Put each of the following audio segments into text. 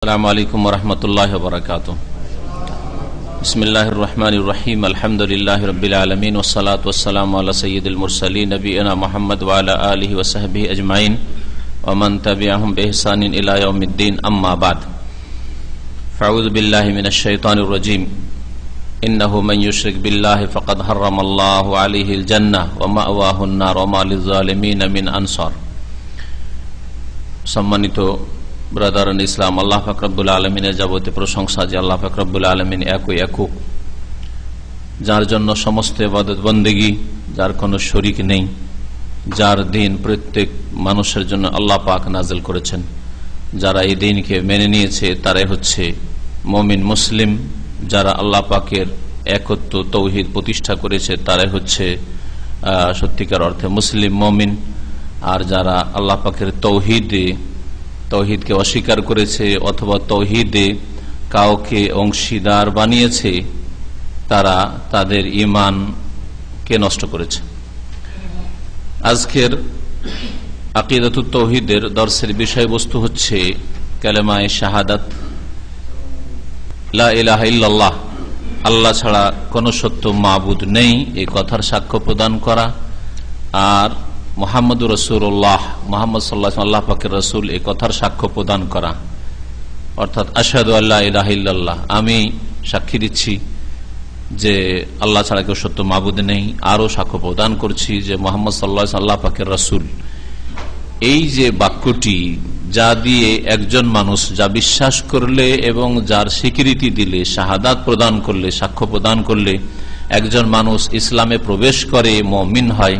আসসালামু আলাইকুম ওয়া রাহমাতুল্লাহি ওয়া বারাকাতুহু। বিসমিল্লাহির রহমানির রহিম। আলহামদুলিল্লাহি রাব্বিল আলামিন ওয়াস সালাতু ওয়াস সালামু আলা সাইয়্যিদিল মুরসালিন নবিয়িনা মুহাম্মদ ওয়া আলা আলিহি ওয়া সাহবিহি আজমাইন ওয়া মান তাবিআহুম বিইহসানিন ইলা ইয়াউমিদ্দিন, আম্মা বাদ। ফাউযু বিল্লাহি মিনাশ শাইতানির রাজীম। ইন্নাহু মান ইউশরিক বিল্লাহি ফাকাদ হারামাল্লাহু আলাইহিল জান্নাহ ওয়া মাওয়াহুন নার ওয়া মা লিয-যালিমিন মিন আনসার। সম্মানিত ব্রাদারান ইসলাম, আল্লাহ পাক রব্বুল আলামিনের যাবতীয় প্রশংসা যে আল্লাহ পাক রব্বুল আলামিন একই একক, যার জন্য সমস্ত ইবাদত বন্দেগী, যার কোনো শরীক নেই, যার দিন প্রত্যেক মানুষের জন্য আল্লাহ পাক নাজিল করেছেন। যারা এই দিনকে মেনে নিয়েছে তারাই হচ্ছে মুমিন মুসলিম। যারা আল্লাহ পাকের একত্ব তৌহিদ প্রতিষ্ঠা করেছে তারাই হচ্ছে সত্যিকার অর্থে মুসলিম মুমিন। আর যারা আল্লাহ পাকের তৌহিদকে অস্বীকার করেছে অথবা তৌহিদে কাউকে অংশীদার বানিয়েছে, তারা তাদের ঈমানকে নষ্ট করেছে। আজকের আকিদাতুত তাওহীদের দর্সের বিষয়বস্তু হচ্ছে কালেমায়ে শাহাদাত, লা ইলাহা ইল্লাল্লাহ, আল্লাহ ছাড়া কোনো সত্য মাবুদ নেই এই কথার সাক্ষ্য প্রদান করা, আর মুহাম্মদুর রাসূলুল্লাহ, মুহাম্মদ সাল্লাল্লাহু আলাইহি আল্লাহ পাকের রাসূল এই কথার সাক্ষ্য প্রদান করা, অর্থাৎ আশহাদু আল্লা ইলাহা ইল্লাল্লাহ, আমি সাক্ষী দিচ্ছি যে আল্লাহ ছাড়া কেউ সত্য মাবুদ নেই, আরও সাক্ষ্য প্রদান করছি যে মুহাম্মদ সাল্লাল্লাহু আলাইহি আল্লাহ পাকের রাসূল। এই যে বাক্যটি, যা দিয়ে একজন মানুষ যা বিশ্বাস করলে এবং যার স্বীকৃতি দিলে, শাহাদাত প্রদান করলে, সাক্ষ্য প্রদান করলে একজন মানুষ ইসলামে প্রবেশ করে, মুমিন হয়,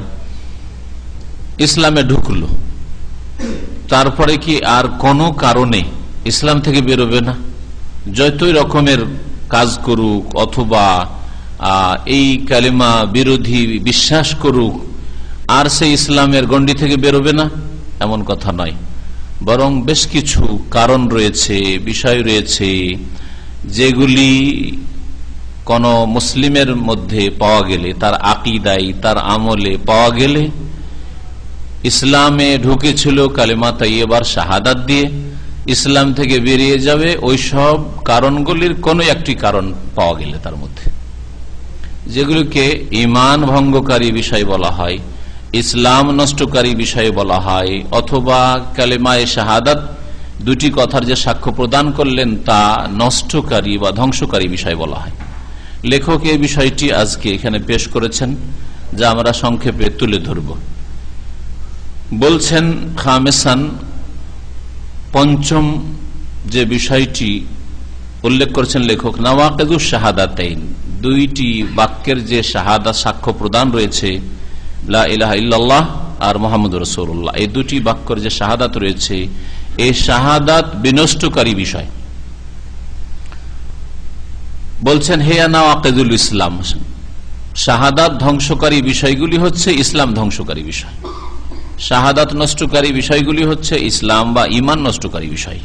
ইসলামে ঢুকলো, তারপরে কি আর কোনো কারণে ইসলাম থেকে বেরোবে না? যতই রকমের কাজ করুক অথবা এই কালিমা বিরোধী বিশ্বাস করুক, আর সে ইসলামের গণ্ডি থেকে বেরোবে না এমন কথা নয়। বরং বেশ কিছু কারণ রয়েছে, বিষয় রয়েছে, যেগুলি কোন মুসলিমের মধ্যে পাওয়া গেলে, তার আকীদায়, তার আমলে পাওয়া গেলে, ইসলামে ঢুকেছিল কালেমা তাইয়্যিবার শাহাদাত দিয়ে, ইসলাম থেকে বেরিয়ে যাবে ওই সব কারণগুলির কোনো একটি কারণ পাওয়া গেলে তার মধ্যে, যেগুলিকে ঈমান ভঙ্গকারী বিষয় বলা হয়, ইসলাম নষ্টকারী বিষয় বলা হয়, অথবা কালেমায়ে শাহাদাত দুটি কথার যে সাক্ষ্য প্রদান করলেন তা নষ্টকারী বা ধ্বংসকারী বিষয় বলা হয়। লেখক এই বিষয়টি আজকে এখানে পেশ করেছেন, যা আমরা সংক্ষেপে তুলে ধরব। বলছেন খামেসান, পঞ্চম যে বিষয়টি উল্লেখ করেছেন লেখক, নাওয়াকিদুশ শাহাদাতাইন, দুইটি বাক্যের যে শাহাদাত সাক্ষ্য প্রদান রয়েছে, লা ইলাহা ইল্লাল্লাহ আর মুহাম্মদুর রাসূলুল্লাহ, এই দুটি বাক্যের যে শাহাদাত রয়েছে, এই শাহাদাত বিনষ্টকারী বিষয়। বলছেন হেয়া নাওয়াকিদুল ইসলাম, শাহাদাত ধ্বংসকারী বিষয়গুলি হচ্ছে ইসলাম ধ্বংসকারী বিষয়, শাহাদাত নষ্টকারী বিষয়গুলি হচ্ছে ইসলাম বা ঈমান নষ্টকারী বিষয়।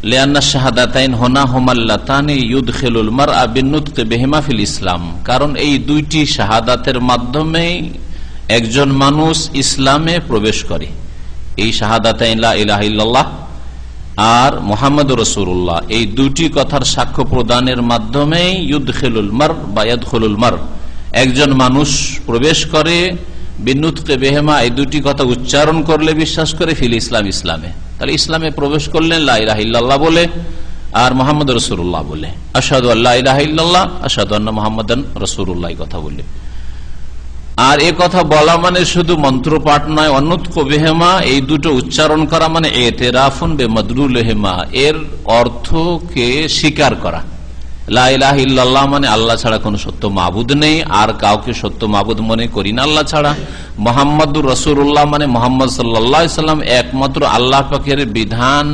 লিআন্না শাহাদাতাইন হুনা হুমাল্লাতানি ইউদখিলুল মারআ বিন্নুতকি বিহিমা ফিল ইসলাম, কারণ এই দুইটি শাহাদাতের মাধ্যমে একজন মানুষ ইসলামে প্রবেশ করে। এই শাহাদাতাইন লা ইলাহা ইল্লাল্লাহ আর মুহাম্মদুর রাসূলুল্লাহ, এই দুটি কথার সাক্ষ্য প্রদানের মাধ্যমে ইউদখিলুল মার বা ইয়াদখুলুল মার, একজন মানুষ প্রবেশ করে বিন্নুতকে বেহেমা, এই দুটি কথা উচ্চারণ করলে, বিশ্বাস করে, ফিল ইসলাম, ইসলামে। তাহলে ইসলামে প্রবেশ করলেন লা ইলাহা ইল্লাল্লাহ বলে আর মুহাম্মদুর রাসূলুল্লাহ বলে, আশহাদু আল্লা ইলাহা ইল্লাল্লাহ আশহাদু আন্না মুহাম্মাদান রাসূলুল্লাহ কথা বলে। আর এ কথা বলা মানে শুধু মন্ত্র পাঠ নয়, অনুতকো বেহেমা, এই দুটো উচ্চারণ করা মানে এতেরাফুন বেমাদলুলহিমা, এর অর্থকে স্বীকার করা। লা ইলাহা ইল্লাল্লাহ মানে আল্লাহ ছাড়া কোনো সত্য মাবুদ নেই, আর কাউকে সত্য মাবুদ মনে করি না আল্লাহ ছাড়া। মুহাম্মদুর রাসূলুল্লাহ মানে মুহাম্মদ সাল্লাল্লাহু আলাইহি সাল্লাম একমাত্র আল্লাহ পাকের বিধান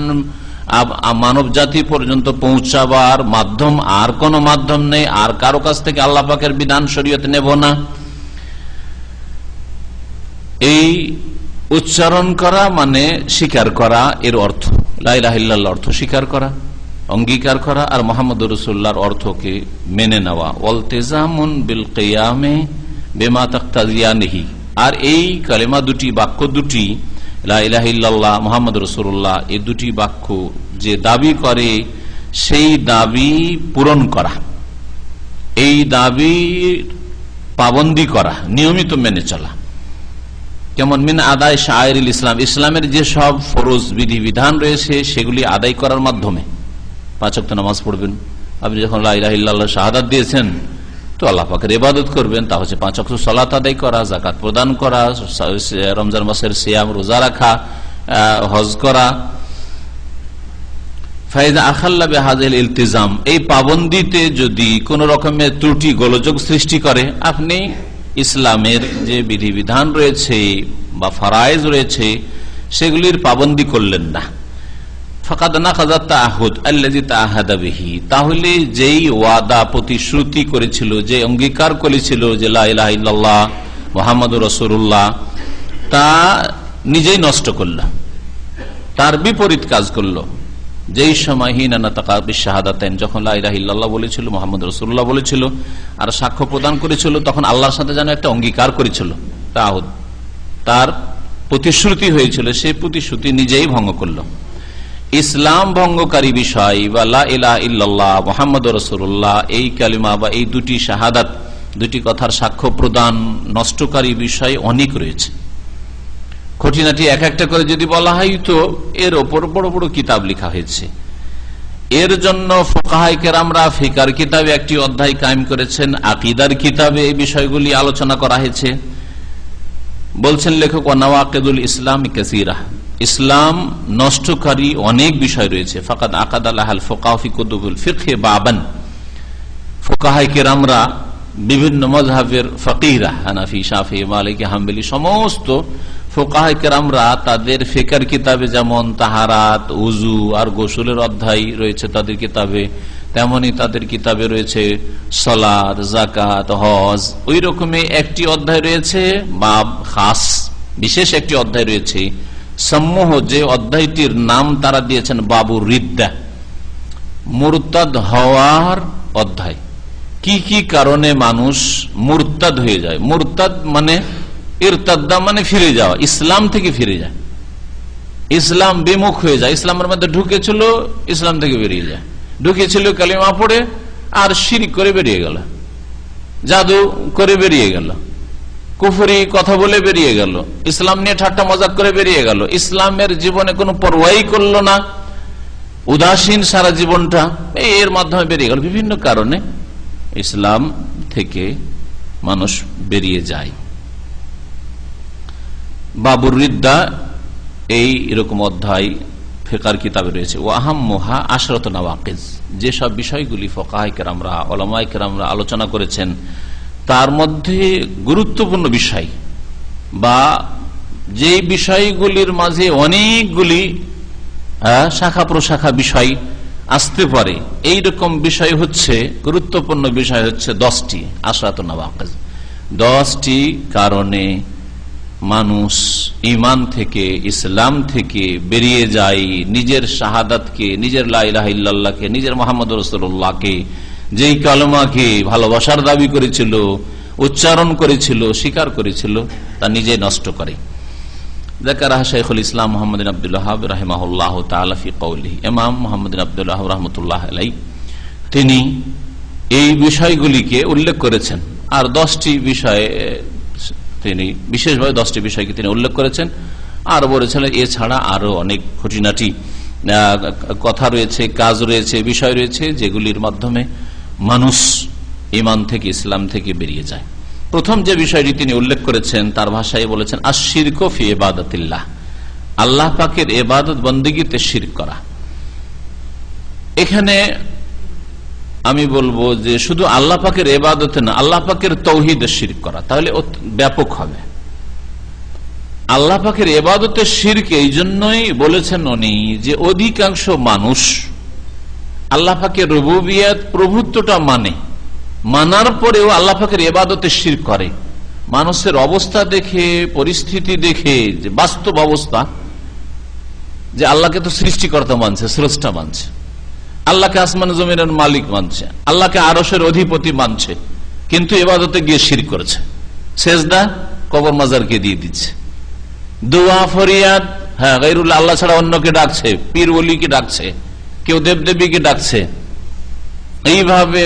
মানব জাতি পর্যন্ত পৌঁছাবার মাধ্যম, আর কোনো মাধ্যম নেই, আর কারো কাছ থেকে আল্লাহ পাকের বিধান শরীয়ত নেব না। এই উচ্চারণ করা মানে স্বীকার করা, এর অর্থ লা ইলাহা ইল্লাল্লাহ অর্থ স্বীকার করা, অঙ্গীকার করা, আর মুহাম্মদুর রাসূলুল্লাহর অর্থকে মেনে নেওয়া। ওয়ালতিজামুন বিল কিয়ামে বিমা তাকতাজিয়ানিহি, আর এই কালেমা দুটি, বাক্য দুটি লা ইলাহা ইল্লাল্লাহ মুহাম্মদ রাসূলুল্লাহ, এই দুটি বাক্য যে দাবি করে সেই দাবি পূরণ করা, এই দাবির পাবন্দি করা, নিয়মিত মেনে চলা। কেমন? মিন আদায় শাআইরিল ইসলাম, ইসলামের যে সব ফরজ বিধি বিধান রয়েছে সেগুলি আদায় করার মাধ্যমে। 5 ওয়াক্ত নামাজ পড়বেন, আপনি যখন লা ইলাহা ইল্লাল্লাহ শাহাদাত দিয়েছেন তো আল্লাহ পাকের ইবাদত করবেন, তা হচ্ছে 5 ওয়াক্ত সালাত আদায় করা, যাকাত প্রদান করা, রমজান মাসের সিয়াম রোজা রাখা, হজ করা। ফাইদা আখাল্লা বিহাযিল ইলতিজাম, এই পাবন্দিতে যদি কোন রকমের ত্রুটি গোলযোগ সৃষ্টি করে, আপনি ইসলামের যে বিধিবিধান রয়েছে বা ফরায়েজ রয়েছে সেগুলির পাবন্দি করলেন না, ফাকাদ নাকাযা তাআহুদ আল্লাযী তাআহাদা বিহি, তাহলে যেই ওয়াদা প্রতিশ্রুতি করেছিল, যে অঙ্গীকার করেছিল যে লা ইলাহা ইল্লাল্লাহ মুহাম্মাদুর রাসূলুল্লাহ, তা নিজেই নষ্ট করল, তার বিপরীত কাজ করল। যেই সময় হিনা নাতাকা বিশাহাদাতাইন, যখন লা ইলাহা ইল্লাল্লাহ বলেছিল, মুহাম্মদ রাসূলুল্লাহ বলেছিল আর সাক্ষ্য প্রদান করেছিল, তখন আল্লাহর সাথে যেন একটা অঙ্গীকার করেছিল, তাআহুদ, তার প্রতিশ্রুতি হয়েছিল, সেই প্রতিশ্রুতি নিজেই ভঙ্গ করল। ইসলাম ভঙ্গকারী বিষয় বা লা ইলাহা ইল্লাল্লাহ মুহাম্মদুর রাসূলুল্লাহ, এই কালিমা বা এই দুটি শাহাদাত, দুটি কথার সাক্ষ্য প্রদান নষ্টকারী বিষয় অনেক রয়েছে। খুঁটিনাটি এক একটা করে যদি বলা হয় তো এর ওপর বড় বড় কিতাব লেখা হয়েছে। এর জন্য ফুকাহায়ে কেরামরা ফিকার কিতাবে একটি অধ্যায় কায়েম করেছেন, আকীদার কিতাবে এই বিষয়গুলি আলোচনা করা হয়েছে। বলছেন লেখক, ওয়ানাওয়াকিদুল ইসলাম কাসীরা, ইসলাম নষ্টকারী অনেক বিষয় রয়েছে। ফাকাদ আকাদা লাহাল ফুকাহা ফি কুতুবিল ফিকহ বাবান, ফুকাহায়ে কেরামরা বিভিন্ন মাযহাবের ফকিহরা, হানাফি, শাফিঈ, মালিকি, হাম্বলি, সমস্ত ফুকাহায়ে কেরামরা তাদের ফিকর কিতাবে যেমন তাহারাত, ওযু আর গোসলের অধ্যায় রয়েছে তাদের কিতাবে, তেমনি তাদের কিতাবে রয়েছে সালাত, যাকাত, হজ। ওই রকমই একটি অধ্যায় রয়েছে বাব খাস, বিশেষ একটি অধ্যায় রয়েছে সমূহ, যে অধ্যায়টির নাম তারা দিয়েছেন বাবুর রিদ্দা, মুরতাদ হওয়ার অধ্যায়। কি কি কারণে মানুষ মুরতাদ হয়ে যায়? মুরতাদ মানে ইরতাদ্দা মানে ফিরে যাওয়া, ইসলাম থেকে ফিরে যায়, ইসলাম বিমুখ হয়ে যায়, ইসলামের মধ্যে ঢুকেছিল, ইসলাম থেকে বেরিয়ে যায়, ঢুকেছিল কালিমা পড়ে আর শিরক করে বেরিয়ে গেল, জাদু করে বেরিয়ে গেল, কুফরি কথা বলে বেরিয়ে গেল, ইসলাম নিয়ে ঠাট্টা মজাক করে বেরিয়ে গেল, ইসলামের জীবনে কোনো পরোয়াই করলো না, উদাসীন সারা জীবনটা, এর মাধ্যমে বেরিয়ে গেল। বিভিন্ন কারণে ইসলাম থেকে মানুষ বেরিয়ে যায়। বাবুর রিদ্দা এই এরকম অধ্যায় ফিকর কিতাবে রয়েছে। ও আহাম্মুহা আশরাতু নাওয়াকিজ, যেসব বিষয়গুলি ফুকাহায়ে কেরামরা, উলামায়ে কেরামরা আলোচনা করেছেন তার মধ্যে গুরুত্বপূর্ণ বিষয় বা যে বিষয়গুলির মাঝে অনেকগুলি শাখা প্রশাখা বিষয় আসতে পারে, এইরকম বিষয় হচ্ছে, গুরুত্বপূর্ণ বিষয় হচ্ছে 10টি আশরাতু নাওয়াকিজ। 10টি কারণে মানুষ ঈমান থেকে, ইসলাম থেকে বেরিয়ে যায়, নিজের শাহাদাতকে, নিজের লা ইলাহা ইল্লাল্লাহকে, নিজের মুহাম্মদুর রাসূলুল্লাহকে, যেই কালেমাকে ভালোবাসার দাবি করেছিল, উচ্চারণ করেছিল, স্বীকার করেছিল, তা নিজে নষ্ট করে। যাকারা শাইখুল ইসলাম মুহাম্মদ বিন আব্দুল ওয়াহ্হাব রাহিমাহুল্লাহ তাআলা ফি কওলিহি, ইমাম মুহাম্মদ বিন আব্দুল ওয়াহ্হাব রাহমাতুল্লাহ আলাইহি তিনি এই বিষয়গুলিকে উল্লেখ করেছেন। আর 10টি বিষয়ে তিনি বিশেষভাবে 10টি বিষয়কে তিনি উল্লেখ করেছেন, আর বলেছিলেন এছাড়া আরো অনেক খুঁটিনাটি কথা রয়েছে, কাজ রয়েছে, বিষয় রয়েছে, যেগুলির মাধ্যমে মানুষ ঈমান থেকে, ইসলাম থেকে বেরিয়ে যায়। প্রথম যে বিষয়টি তিনি উল্লেখ করেছেন তার ভাষায় বলেছেন আশ-শিরকু ফি ইবাদাতিল্লাহ, আল্লাহ পাকের ইবাদত বন্দেগীতে শিরক করা। এখানে আমি বলবো যে শুধু আল্লাহ পাকের ইবাদতে না, আল্লাহ পাকের তাওহীদে শিরক করা, তাহলে ব্যাপক হবে। আল্লাহ পাকের ইবাদতে শিরক এই জন্যই বলেছেন উনি যে অধিকাংশ মানুষ আল্লাহ পাকের রুবুবিয়ত, প্রভুত্বটা মানার পরেও আল্লাহ পাকের ইবাদতে শিরক করে। মানুষের অবস্থা দেখে, পরিস্থিতি দেখে, যে বাস্তব অবস্থা, যে আল্লাহকে তো সৃষ্টিকর্তা মানছে, স্রষ্টা মানছে, আল্লাহকে আসমান জমিনের মালিক মানছে, আল্লাহকে আরশের অধিপতি মানছে, কিন্তু ইবাদতে গিয়ে শিরক করেছে, সেজদা কবর মাজারকে দিয়ে দিচ্ছে, দোয়া ফরিয়াদ, হ্যাঁ গায়রুল্লাহ আল্লাহ ছাড়া অন্যকে ডাকছে, পীর ওলিকে ডাকছে, কেউ দেবদেবীকে ডাকছে, এইভাবে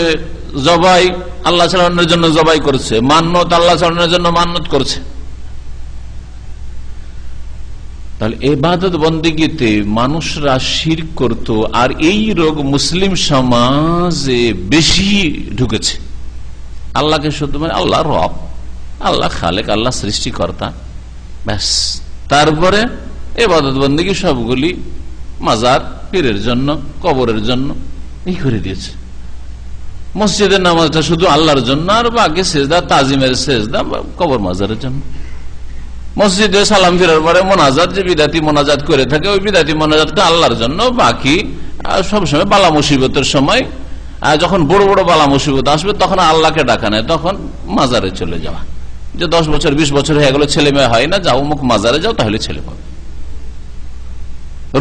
জবাই আল্লাহ ছাড়া অন্যের জন্য জবাই করছে, মান্নত আল্লাহ ছাড়া অন্যের জন্য মান্নত করছে। তাহলে ইবাদত বন্দেগীতে মানুষরা শিরক করত, আর এই রোগ মুসলিম সমাজে বেশি ঢুকেছে। আল্লাহকে শুধু মানে আল্লাহ রব, আল্লাহ খালেক, আল্লাহ সৃষ্টিকর্তা, ব্যাস। তারপরে ইবাদত বন্দেগী সবগুলি মাজার, পীরের জন্য, কবরের জন্য এই করে দিয়েছে। মসজিদের নামাজটা শুধু আল্লাহর জন্য, আর বাকি সেজদা তাজিমের সেজদা কবর মাজারের জন্য। মসজিদে সালাম ফেরার পরে মোনাজাত, যে বিদাতি মোনাজাত করে থাকে, ওই বিদাতি মোনাজাতটা আল্লাহর জন্য, বাকি সবসময় বালা মুসিবতের সময় যখন বড় বড় বালা মুসিবত আসবে তখন আল্লাহকে ডাকা নেয়, তখন মাজারে চলে যাওয়া। যে 10 বছর 20 বছর হয়ে গেল ছেলে মেয়ে হয় না, যাও মুখ মাজারে যাও, তাহলে ছেলে পাবে।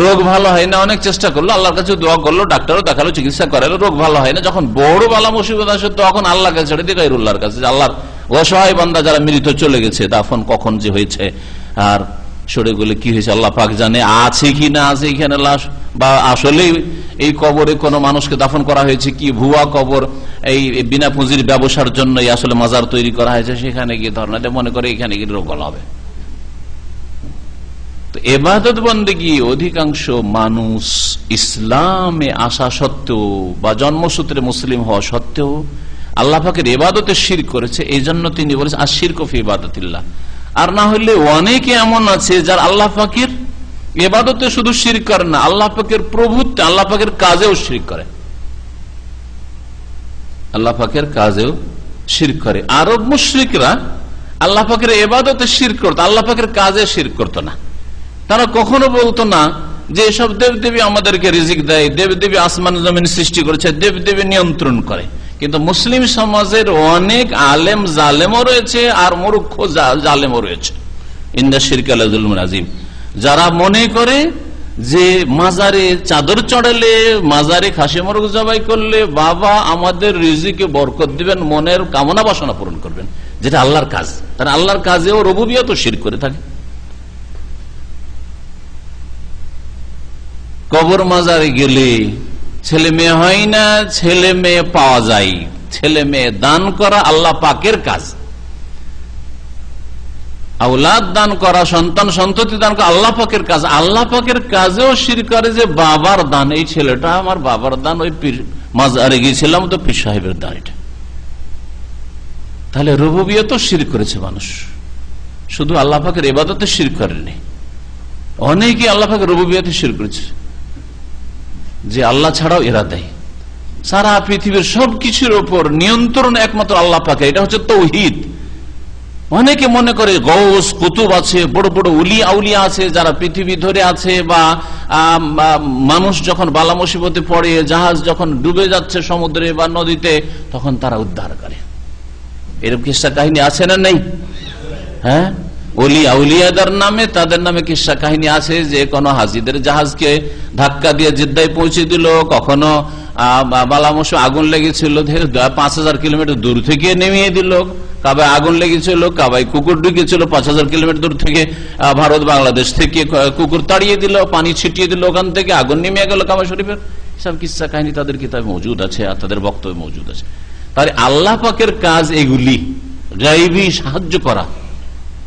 রোগ ভালো হয় না, অনেক চেষ্টা করলো, আল্লাহর কাছে দোয়া করলো, ডাক্তারও দেখালো, চিকিৎসা করালো, রোগ ভালো হয় না। যখন বড় বালা মুসিবত আসে তখন আল্লাহকে ছেড়ে দিয়ে গায়রুল্লাহর কাছে, আল্লাহর অসহায় বান্দা যারা মৃত চলে গেছে, দাফন কখন যে হয়েছে আর সরে গেলে কি হয়েছে আল্লাহ পাক জানে, আছে কি না আছে এখানে লাশ, বা আসলে এই কবরে কোনো মানুষকে দাফন করা হয়েছে কি, ভুয়া কবর, এই বিনা পুঁজির ব্যবসার জন্য আসলে মাজার তৈরি করা হয়েছে, সেখানে গিয়ে ধর্নাতে মনে করে এখানে গিয়ে রোগ হবে। তো ইবাদত বন্দেগী অধিকাংশ মানুষ ইসলামে আসা সত্ত্বেও বা জন্মসূত্রে মুসলিম হওয়া সত্ত্বেও আল্লাহ পাকের ইবাদতে শিরক করেছে। এই জন্য তিনি বলেছেন আশিরকু ফি ইবাদাতিল্লাহ। আর না হলে অনেকে এমন আছে যারা আল্লাহ পাকের ইবাদতে শুধু শিরক করে না, আল্লাহ পাকের প্রভুত্বে, আল্লাহ পাকের কাজেও শিরক করে, আল্লাহ পাকের কাজেও শিরক করে। আরব মুশরিকরা আল্লাহ পাকের ইবাদতে শিরক করত, আল্লাহ পাকের কাজে শিরক করত না। তারা কখনো বলতো না যে এসব দেবদেবী আমাদেরকে রিজিক দেয়, দেবদেবী আসমান জমিন সৃষ্টি করেছে, দেবদেবী নিয়ন্ত্রণ করে। কিন্তু মুসলিম সমাজের অনেক আলেম জালেমও রয়েছে আর মূর্খ জালেমও রয়েছে, ইন্না শিরকা লাযুলমুন আযীম, যারা মনে করে যে মাজারে চাদর চড়ালে, মাজারে খাসি মোরগ জবাই করলে বাবা আমাদের রিজিকে বরকত দিবেন, মনের কামনা বাসনা পূরণ করবেন, যেটা আল্লাহর কাজ। তারা আল্লাহর কাজেও রুবুবিয়ত শিরক করে থাকে। কবর মাজারে গেলে ছেলে মেয়ে হয় না, ছেলে মেয়ে পাওয়া যায়। ছেলে মেয়ে দান করা আল্লাহ পাকের কাজ, আওলাদ দান করা, সন্তান সন্ততি দান করা আল্লাহ পাকের কাজ। আল্লাহ পাকের কাজেও শিরক করে যে বাবার দান, এই ছেলেটা আমার বাবার দান, ওই পীর মাজারে গিয়েছিলাম তো পীর সাহেবের দান এটা। তাহলে রুবুবিয়ত শিরক করেছে মানুষ, শুধু আল্লাহ পাকের ইবাদতে শিরক করেনি। অনেকে আল্লাহ পাকের রুবুবিয়তে শিরক করেছে, যে আল্লাহ ছাড়াও এরা দেয়। সারা পৃথিবীর সবকিছুর উপর নিয়ন্ত্রণ একমাত্র আল্লাহ পাকের, এটা হচ্ছে তাওহীদ। অনেকে মনে করে গৌস কুতুব আছে, বড় বড় উলি আউলিয়া আছে যারা পৃথিবী ধরে আছে, বা মানুষ যখন বালা মুসিবতে পড়ে, জাহাজ যখন ডুবে যাচ্ছে সমুদ্রে বা নদীতে, তখন তারা উদ্ধার করে। এরকম কিসসা কাহিনী আছে না নেই? হ্যাঁ, ওলি আউলিয়াদের নামে, তাদের নামে কিসসা কাহিনী আছে যে কোনো হাজিদের জাহাজকে ধাক্কা দিয়ে জিদ্দায় পৌঁছে দিল, কখনো বালামস আগুন লেগেছিল 5000 কিলোমিটার দূর থেকে নেমিয়ে দিল, কাবায় আগুন লেগেছিল, কাবায় কুকুর ঢুকেছিল 5000 কিলোমিটার দূর থেকে, ভারত বাংলাদেশ থেকে কুকুর তাড়িয়ে দিল, পানি ছিটিয়ে দিল, ওখান থেকে আগুন নেমে গেল কাবা শরীফের। সব কিসসা কাহিনী তাদের কিতাবে মজুদ আছে আর তাদের বক্তব্যে মজুদ আছে। তাই আল্লাহ পাকের কাজ এগুলি, গায়বী সাহায্য করা,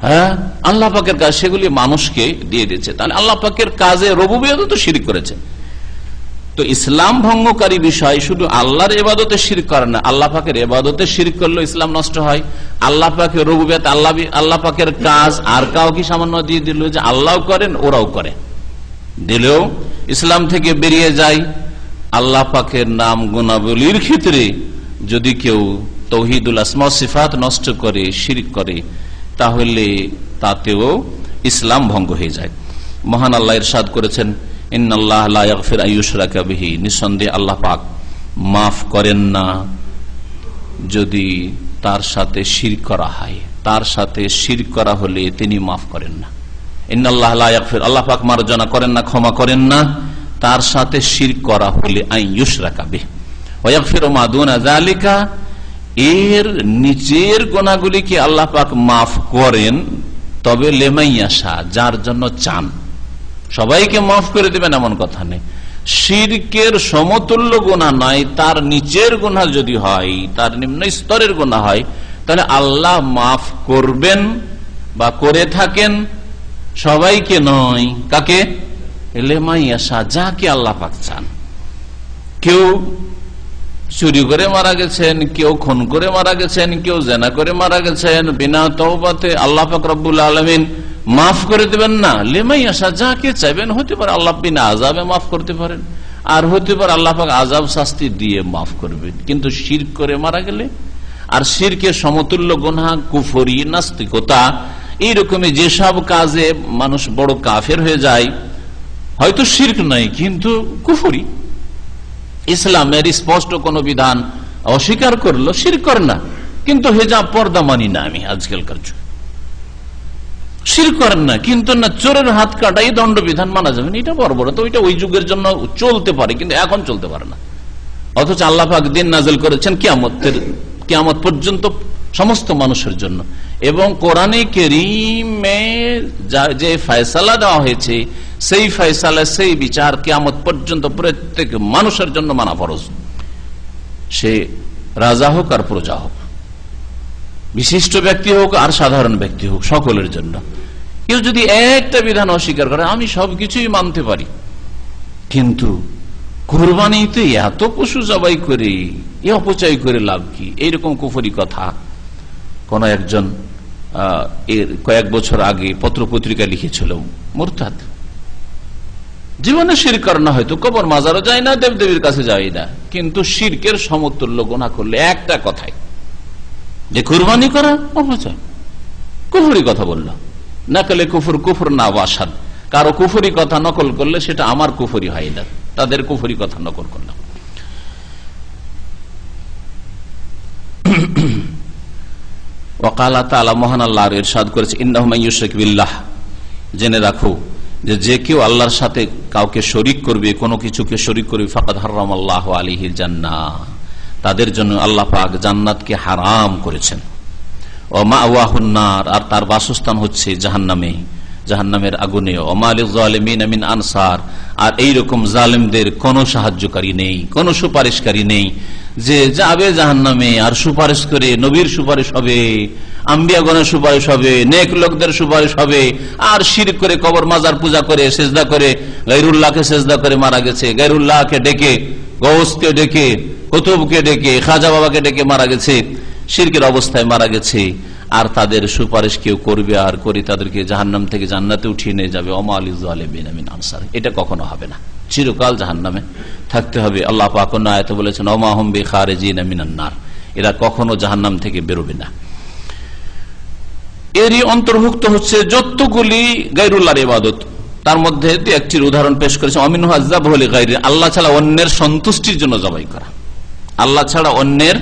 হ্যাঁ আল্লাহ পাকের কাজ, সেগুলি মানুষকে দিয়ে দিচ্ছে। তাহলে আল্লাহ পাকের কাজে রুবুবিয়তে তো শিরক করেছে। তো ইসলাম ভঙ্গকারী বিষয় শুধু আল্লাহর ইবাদতে শিরক করে না, আল্লাহ পাকের ইবাদতে শিরক করলে ইসলাম নষ্ট হয়। আল্লাহ পাকের রুবুবিয়ত, আল্লাহ পাকের কাজ আর কাউকে সামান্য দিয়ে দিল যে আল্লাহ করেন ওরাও করে, দিলেও ইসলাম থেকে বেরিয়ে যায়। আল্লাহ পাকের নাম গুণাবলীর ক্ষেত্রে যদি কেউ তাওহীদুল আসমা ওয়াস সিফাত নষ্ট করে, শিরক করে, তাহলে তাতেও ইসলাম ভঙ্গ হয়ে যায়। মহান আল্লাহ ইরশাদ করেছেন, ইন্নাল্লাহ লা ইয়াগফিরু আইয়ুশরাকা বিহি, নিঃসন্দেহে আল্লাহ পাক মাফ করেন না যদি তার সাথে শিরক করা হয়। তার সাথে শিরক করা হলে তিনি মাফ করেন না। ইন্নাল্লাহ লা ইয়াগফির, আল্লাহ পাক মার্জনা করেন না, ক্ষমা করেন না তার সাথে শিরক করা হলে আইয়ুশরাকা বিহি ওয়া ইয়াগফিরু মা দুনা যালিকা, এর নিচের গুনাহগুলিকে আল্লাহ পাক মাফ করেন তবে লেমাইয়াশা, যার জন্য চান। সবাইকে মাফ করে দিবেন এমন কথা নেই। শিরকের সমতুল্য গুনাহ নয়, তার নিচের গুনাহ যদি হয়, তার নিম্ন স্তরের গুনাহ হয়, তাহলে আল্লাহ মাফ করবেন বা করে থাকেন সবাইকে নয়। কাকে? লেমাইয়াশা, যাকে আল্লাহ পাক চান। কেউ চুরি করে মারা গেছেন, কেউ খুন করে মারা গেছেন, কেউ জেনা করে মারা গেছেন, বিনা তওবাতে আল্লাহ পাক রব্বুল আলামিন মাফ করে দেবেন না। লেমাইয়াশা, যাকে চাইবেন। হতে পারে আল্লাহ বিনা আযাবে মাফ করতে পারেন, আর হতে পারে আল্লাহ পাক আযাব শাস্তি দিয়ে মাফ করবেন। কিন্তু শিরক করে মারা গেলে, আর শিরকের সমতুল্য গুনাহ কুফরি, নাস্তিকতা, এইরকমই যেসব কাজে মানুষ বড় কাফের হয়ে যায়, হয়তো শিরক নাই কিন্তু কুফরি, ইসলামের স্পষ্ট কোন বিধান অস্বীকার করলো, শিরক করে না, কিন্তু হেজাব পর্দা মানি না আমি আজকালকার যুগ, শিরক করেন না, কিন্তু না চোরের হাত কাটাই দণ্ডবিধান মানা যাবে না, এটা বর্বরতা। ওইটা ওই যুগের জন্য চলতে পারে, কিন্তু এখন চলতে পারে না। অথচ আল্লাহ পাক দিন নাযিল করেছেন কিয়ামত পর্যন্ত সমস্ত মানুষের জন্য, এবং কোরআনে কারীমে যে ফয়সালা দেওয়া হয়েছে, সেই ফয়সালা, সেই বিচার কিয়ামত পর্যন্ত প্রত্যেক মানুষের জন্য মানা ফরজ। সে রাজা হোক আর প্রজা হোক, বিশিষ্ট ব্যক্তি হোক আর সাধারণ ব্যক্তি হোক, সকলের জন্য। কেউ যদি একটা বিধান অস্বীকার করে, আমি সবকিছুই মানতে পারি, কিন্তু কুরবানিতে এত পশু জবাই করে, এ অপচয় করে লাভ কি, এইরকম কুফরি কথা কোন একজন এর কয়েক বছর আগে পত্রপত্রিকা লিখেছিল। মুরতাদ, জীবনে শিরক করে না, হয়তো কবর মাজারও যায় না, দেবদেবীর কাছে যায় না, কিন্তু শিরকের সমতুল্য গুনাহ করলে একটা কথাই, যে কুরবানি করা অপচয়, কুফরি কথা বলল। নাকলে কুফর, কুফর না ওয়াসাদ। কারো কুফরি কথা নকল করলে সেটা আমার কুফরি হয় না, তাদের কুফরি কথা নকল করলাম। ওয়াকালা তাআলা, মহান আল্লাহ ইরশাদ করেছে, ইন্নাহু মান ইউশরিক বিল্লাহ, জেনে রাখো যে কেউ আল্লাহর সাথে কাউকে শরীক করবে, কোনো কিছুকে শরীক করবে, ফাকাদ হারামাল্লাহু আলাইহিল জান্নাহ, তাদের জন্য আল্লাহ পাক জান্নাতকে হারাম করেছেন। ওয়া মাওয়াহুন নার, আর তার বাসস্থান হচ্ছে জাহান্নামে, জাহান্নামের আগুনে। ওয়া মা লিয-যালিমিনা মিন আনসার, আর এইরকম জালেমদের কোনো সাহায্যকারী নেই, কোনো সুপারিশকারী নেই, যে যাবে জাহান্নামে আর সুপারিশ করে। নবীর সুপারিশ হবে, আম্বিয়াগণের সুপারিশ হবে, নেক লোকদের সুপারিশ হবে, আর শিরক করে কবর মাজার পূজা করে, সেজদা করে, গায়রুল্লাহকে সেজদা করে মারা গেছে, গায়রুল্লাহকে ডেকে, গৌসকে ডেকে, কুতুবকে ডেকে, খাজা বাবাকে ডেকে মারা গেছে, শিরকের অবস্থায় মারা গেছে। আর তাদের সুপারিশ কেউ করবে আর করে তাদেরকে জাহান্নাম থেকে জান্নাতে উঠিয়ে নিয়ে যাবে। ওয়া মা লিয-যালিমিনা মিন আনসার, এটা কখনো হবে না, চিরকাল জাহান্নামে থাকতে হবে। আল্লাহ পাক অন্য আয়াতে বলেছেন, ওয়া মা হুম বিখারিজিনা মিনান নার, এরা কখনো জাহান্নাম থেকে বেরোবে না। এরই অন্তর্ভুক্ত হচ্ছে যতগুলি গায়রুল্লাহর ইবাদত, তার মধ্যে একটির উদাহরণ পেশ করেছে, আমিনহু আযযাবহু লিগায়রি, আল্লাহ ছাড়া অন্যের সন্তুষ্টির জন্য জবাই করা, আল্লাহ ছাড়া অন্যের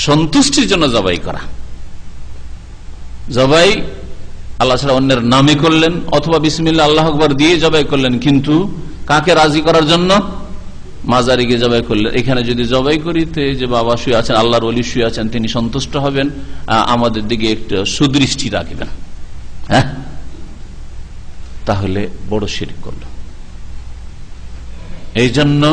সন্তুষ্টির জন্য জবাই করা। জবাই আল্লাহ ছাড়া অন্যের নামে করলেন, অথবা বিসমিল্লাহ আল্লাহু আকবার দিয়ে জবাই করলেন, কিন্তু কাকে রাজি করার জন্য? মাজারে গিয়ে জবাই করলেন। এখানে যদি জবাই করিতে যে বাবা শুয়ে আছেন, আল্লাহর ওলি শুয়ে আছেন, তিনি সন্তুষ্ট হবেন, আমাদের দিকে একটু সুদৃষ্টি রাখবেন, হ্যাঁ, তাহলে বড় শিরক করল। এই জন্য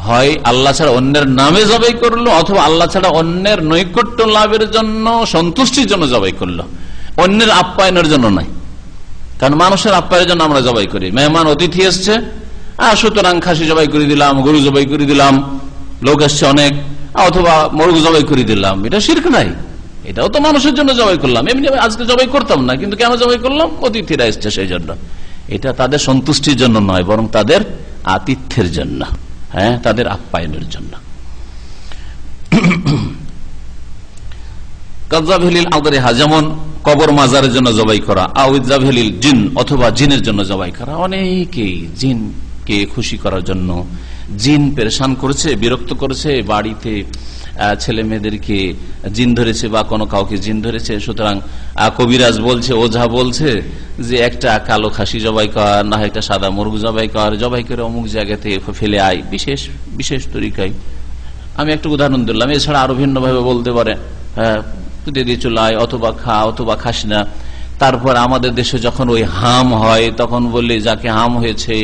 হয় আল্লাহ ছাড়া অন্যের নামে জবাই করলো, অথবা আল্লাহ ছাড়া অন্যের নৈকট্য লাভের জন্য, সন্তুষ্টির জন্য জবাই করলো, অন্যের আপ্যায়নের জন্য নয়। কারণ মানুষের আপ্যায়নের জন্য আমরা জবাই করি, মেহমান অতিথি এসছে, সুতরাং খাসি জবাই করে দিলাম, গরু জবাই করে দিলাম, লোক এসছে অনেক, অথবা মোরগ জবাই করে দিলাম, এটা শিরক নাই, এটাও তো মানুষের জন্য জবাই করলাম। এমনি আজকে জবাই করতাম না, কিন্তু কেন জবাই করলাম? অতিথিরা এসছে সেই জন্য। এটা তাদের সন্তুষ্টির জন্য নয়, বরং তাদের আতিথ্যের জন্য, হ্যাঁ, তাদের আপ্যায়নের জন্য। কাযাবহিলিল আদরিহা, যেমন কবর মাজারের জন্য জবাই করা, আউযাবহিলিল জিন, অথবা জিনের জন্য জবাই করা। অনেকেই জিনকে খুশি করার জন্য, জিন পেরেশান করেছে, বিরক্ত করেছে, বাড়িতে ছেলে মেয়েদেরকে জিন ধরেছে বা কোনো কাউকে জিন ধরেছে, সুতরাং কবিরাজ বলছে, ওঝা বলছে যে একটা কালো খাসি জবাই কর, না একটা সাদা মুরগ জবাই কর, জবাই করে অমুক জায়গাতে ফেলে আয়, বিশেষ বিশেষ তরিকায়। আমি একটা উদাহরণ দিলাম, এছাড়া আরো ভিন্ন ভাবে বলতে পারে, হ্যাঁ, দিয়ে চলে আয়, অথবা খা, অথবা খাস না। তারপর আমাদের দেশে যখন ওই হাম হয় তখন বললে যাকে হাম হয়েছে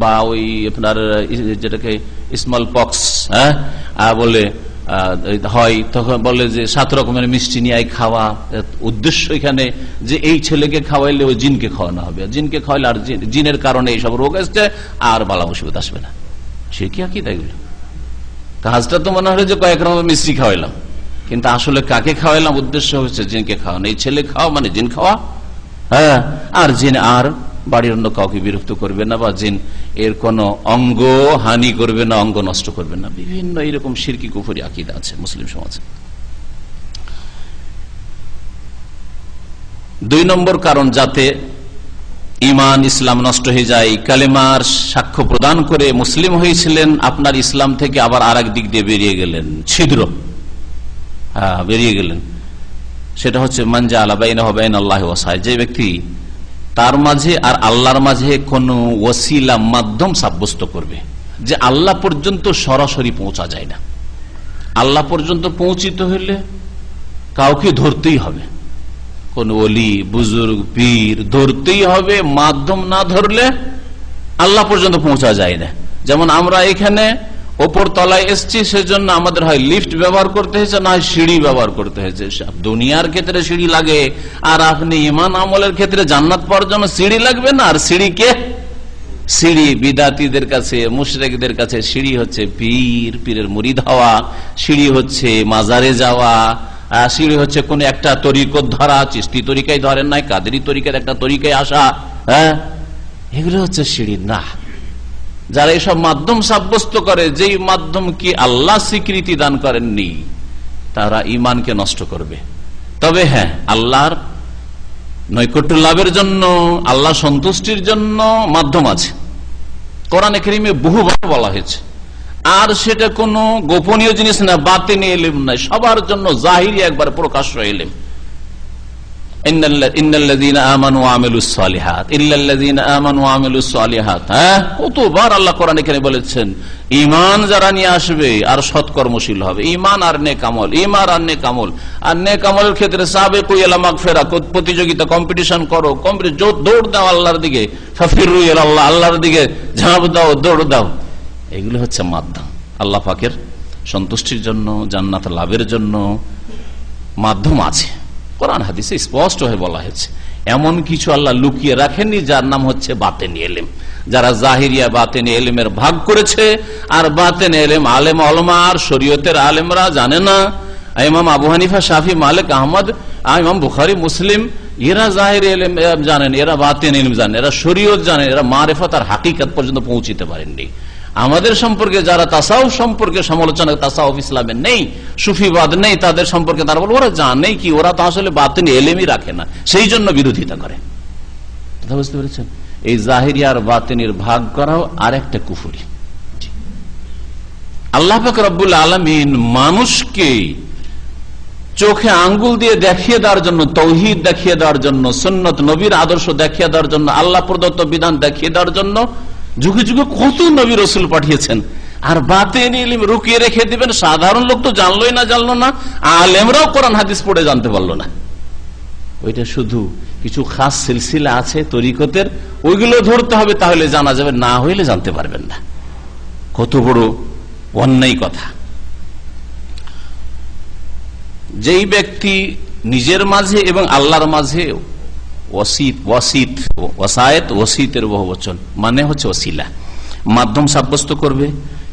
বা ওই আপনার যেটাকে স্মল পক্স বলে হয়, তখন বলে যে 7 রকমের মিষ্টি নিয়ে খাওয়া। উদ্দেশ্য এখানে যে এই ছেলেকে খাওয়াইলে ওই জিনকে খাওয়ানো হবে, জিনকে খাওয়াইলে আর জিনের কারণে এইসব রোগ আসছে আর বালা মুসিবত আসবে না। সে কি আকিদা এগুলো? কাজটা তো মনে হলো যে কয়েক রকমের মিষ্টি খাওয়াইলাম, কিন্তু আসলে কাকে খাওয়াইলাম? উদ্দেশ্য হচ্ছে জিনকে খাওয়ানো। এই ছেলে খাওয়া মানে জিন খাওয়া। হ্যাঁ, আর জিন আর বাড়ির অন্য কাউকে বিরক্ত করবে না, বা জিন এর কোনো অঙ্গ হানি করবে না, অঙ্গ নষ্ট করবে না। বিভিন্ন এরকম শিরকি কুফরি আকীদা আছে মুসলিম সমাজে। 2 নম্বর কারণ যাতে ইমান ইসলাম নষ্ট হয়ে যায়, কালেমার সাক্ষ্য প্রদান করে মুসলিম হয়েছিলেন, আপনার ইসলাম থেকে আবার আরেক দিক দিয়ে বেরিয়ে গেলেন, ছিদ্র বেরিয়ে গেলেন। সেটা হচ্ছে মানজা আলা বাইনাহু ওয়া বাইনা আল্লাহি ওয়াসায়, যে ব্যক্তি তার মাঝে আর আল্লাহর মাঝে কোন ওসিলা মাধ্যম সাব্যস্ত করবে, যে আল্লাহ পর্যন্ত সরাসরি পৌঁছা যায় না। আল্লাহ পর্যন্ত পৌঁছিতে হলে কাউকে ধরতেই হবে, কোন ওলি বুজুর্গ পীর ধরতেই হবে। মাধ্যম না ধরলে আল্লাহ পর্যন্ত পৌঁছা যায় না। যেমন আমরা এখানে ওপর তলায় এসছি, সেজন্য আমাদের হয় লিফট ব্যবহার করতে হয়েছে, না হয় সিঁড়ি ব্যবহার করতে হয়েছে। দুনিয়ার ক্ষেত্রে সিঁড়ি লাগে, আর আপনি ইমান আমলের ক্ষেত্রে জান্নাত পাওয়ার জন্য সিঁড়ি লাগবে না। আর সিঁড়ি বিদাতীদের কাছে, মুশরিকদের কাছে সিঁড়ি হচ্ছে পীরের মুরিদ হওয়া, সিঁড়ি হচ্ছে মাজারে যাওয়া, সিঁড়ি হচ্ছে কোন একটা তরিকত ধরা। চিশতি তরিকায় ধরেন নাই, কাদেরি তরিকার একটা তরিকায় আসা, এগুলো হচ্ছে সিঁড়ি না। যারা এসব মাধ্যম সাব্যস্ত করে, যেই মাধ্যম কি আল্লাহ স্বীকৃতি দান করেননি, তারা ইমানকে নষ্ট করবে। তবে হ্যাঁ, আল্লাহর নৈকট্য লাভের জন্য, আল্লাহ সন্তুষ্টির জন্য মাধ্যম আছে, কোরআনে কারীমে বহুবার বলা হয়েছে। আর সেটা কোনো গোপনীয় জিনিস না, বাতিনি ইলম নাই, সবার জন্য জাহিরি একবার প্রকাশ্য ইলম। কতবার আল্লাহ কোরআনে কারীমে বলেছেন, ঈমান যারা নিয়ে আসবে আর সৎকর্মশীল হবে, ঈমান আর নেক আমল, ঈমান আর নেক আমল। আর নেক আমলের ক্ষেত্রে সাবিকু ইলা মাগফিরা, প্রতিযোগিতা, কম্পিটিশন করো, দৌড় দাও আল্লাহর দিকে, ফাফিরু ইলাল্লাহ, আল্লাহর দিকে ঝাঁপ দাও, দৌড় দাও। এগুলো হচ্ছে মাধ্যম। আল্লাহ পাকের সন্তুষ্টির জন্য, জান্নাত লাভের জন্য মাধ্যম আছে। কোরআন হাদিসে স্পষ্ট হয়ে বলা হয়েছে। এমন কিছু আল্লাহ লুকিয়ে রাখেননি যার নাম হচ্ছে বাতেনি ইলম। যারা জাহিরিয়া বাতেনি ইলমের ভাগ করেছে, আর বাতেনি ইলম আলেম ওলামা আর শরীয়তের আলেমরা জানে না। ইমাম আবু হানিফা, শাফি, মালিক, আহমদ, ইমাম বুখারী, মুসলিম, এরা জাহির ইলম জানেন, এরা বাতেনি ইলম জানেন, এরা শরীয়ত জানেন, এরা মারিফাত আর হাকিকত পর্যন্ত পৌঁছিতে পারেননি। আমাদের সম্পর্কে যারা তাসাউফ সম্পর্কে সমালোচনা, তাসাউফ ইসলামে নেই, সুফিবাদ নেই, তাদের সম্পর্কে তারা বলে ওরা জানে কি, ওরা তো আসলে বাতিনি ইলমই রাখে না, সেই জন্য বিরোধিতা করে। কথা বুঝতে পেরেছেন? এই জাহিরি আর বাতিনির ভাগ করাও আর একটা কুফরি। আল্লাহ পাক রব্বুল আলামিন মানুষকে চোখে আঙ্গুল দিয়ে দেখিয়ে দেওয়ার জন্য, তৌহিদ দেখিয়ে দেওয়ার জন্য, সুন্নত নবীর আদর্শ দেখিয়ে দেওয়ার জন্য, আল্লাহ প্রদত্ত বিধান দেখিয়ে দেওয়ার জন্য যুগে যুগে কত নবী রসুল পাঠিয়েছেন। আর বাতেনি ইলম রুকিয়ে রেখে দিবেন, সাধারণ লোক তো জানলোই না, জানলো না, আলেমরাও কোরআন হাদিস পড়ে জানতে পারলো না। ওইটা শুধু কিছু খাস সিলসিলা আছে তরিকতের, ওইগুলো ধরতে হবে, তাহলে জানা যাবে, না হইলে জানতে পারবেন না। কত বড় অন্যায় কথা। যেই ব্যক্তি নিজের মাঝে এবং আল্লাহর মাঝে ওসিতের বহুবচন মানে হচ্ছে ওসিলা, মাধ্যম সাব্যস্ত করবে।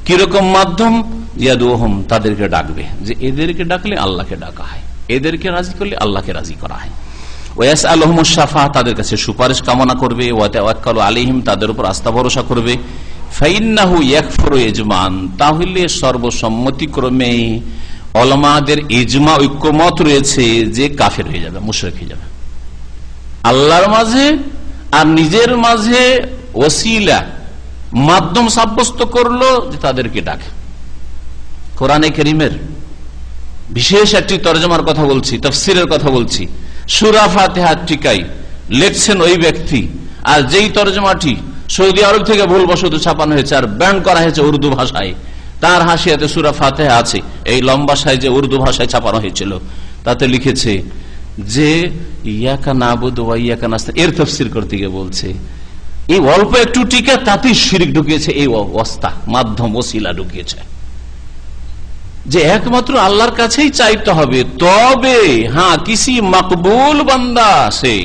কিরকম মাধ্যম? ইয়াদুহুম, তাদেরকে ডাকবে, যে এদেরকে ডাকলে আল্লাহকে ডাকা হয়, এদেরকে রাজি করলে আল্লাহকে রাজি করা হয়। ওয়াসআলুহুমুশ শাফাআহ, তাদের কাছে সুপারিশ কামনা করবে। ওয়া তাওয়াক্কালু আলাইহিম, তাদের উপর আস্থা ভরসা করবে। ফাইন্নাহু ইয়াকফুরু ইজমান, তাহলে সর্বসম্মতিক্রমে উলামাদের ইজমা, ঐক্যমত রয়েছে যে কাফের হয়ে যাবে, মুশরিক হয়ে যাবে। আল্লাহর মাঝে আর নিজের মাঝে ওসিলা, মাধ্যম সাব্যস্ত করলো, যে তাদেরকে ডাকে। কোরআনে কারীমের বিশেষ একটি তরজমার কথা বলছি, তাফসীরের কথা বলছি। সূরা ফাতিহা টিকাই লিখছেন ওই ব্যক্তি, আর যেই তরজমাটি সৌদি আরব থেকে ভুলবশত ছাপানো হয়েছে আর ব্যান করা হয়েছে উর্দু ভাষায়, তার হাসিয়াতে সূরা ফাতিহা আছে, এই লম্বা সাইজে উর্দু ভাষায় ছাপানো হয়েছিল। তাতে লিখেছে যে ইয়াকা নাবুদু ওয়া ইয়াকা নাস্তাইন এর তাফসীর করতে গিয়ে বলছে এই অল্প একটু টিকা তাতেই শিরক ঢুকিয়েছে, এই অবস্থা মাধ্যম ওসিলা ঢুকিয়েছে যে একমাত্র আল্লাহর কাছেই চাইতে হবে। তবে হ্যাঁ, কিসি মকবুল বান্দা সে,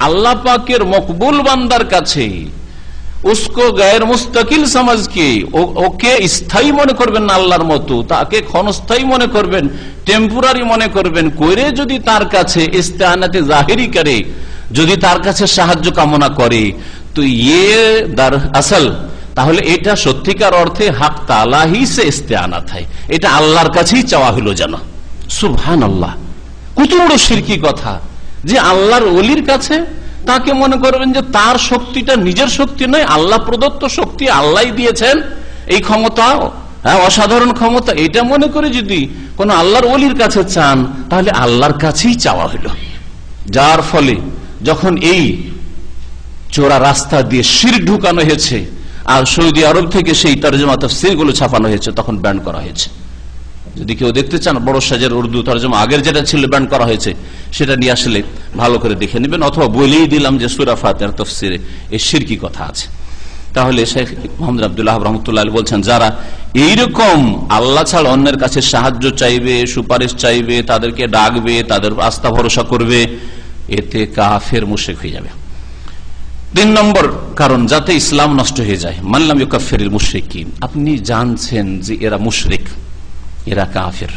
আল্লাহ পাকের মকবুল বান্দার কাছে উসকো গায়ের মুস্তাকিল সমাজকে, ওকে স্থায়ী মনে করবেন না আল্লাহর মতো, তাকে ক্ষণস্থায়ী মনে করবেন, টেম্পোরারি মনে করবেন করে যদি তার কাছে ইস্তেআনাতে জাহিরি করে, যদি তার কাছে সাহায্য কামনা করে, তো ইয়ে দার আসল, তাহলে এটা সত্যিকার অর্থে হক তাআলা হি সে ইস্তেআনাত হয়, এটা আল্লাহর কাছেই চাওয়া হলো যেন। সুবহানাল্লাহ, কত বড় শিরকি কথা যে আল্লাহর ওলির কাছে তাকে মনে করবেন যে তার শক্তিটা নিজের শক্তি নয়, আল্লাহ প্রদত্ত শক্তি, আল্লাহ দিয়েছেন এই ক্ষমতা, হ্যাঁ অসাধারণ ক্ষমতা, এটা মনে করে যদি কোন আল্লাহর ওলির কাছে চান তাহলে আল্লাহর কাছেই চাওয়া হলো। যার ফলে যখন এই চোরা রাস্তা দিয়ে শিরক ঢুকানো হয়েছে আর সৌদি আরব থেকে সেই তরজমা তাফসীর গুলো ছাপানো হয়েছে, তখন ব্যান করা হয়েছে। যদি কেউ দেখতে চান বড় সাজের উর্দু তরজমা আগের যেটা ছিল ব্যান করা হয়েছে সেটা নিয়ে আসলে ভালো করে দেখে নেবেন, অথবা বলেই দিলাম যে সূরা ফাতিহার তাফসীরে এই শিরকি কথা আছে। তাহলে শেখ মুহাম্মদ আব্দুল্লাহ রাহমাতুল্লাহ আলাইহি বলছেন, যারা এইরকম আল্লাহ ছাড়া অন্যের কাছে সাহায্য চাইবে, সুপারিশ চাইবে, তাদেরকে ডাকবে, তাদের আস্থা ভরসা করবে, এতে কাফের মুশরিক হয়ে যাবে। 3 নম্বর কারণ যাতে ইসলাম নষ্ট হয়ে যায়, মাল্লাম ইউকাফিরুল মুশরিকিন, আপনি জানছেন যে এরা মুশরিক, এরা কাফের,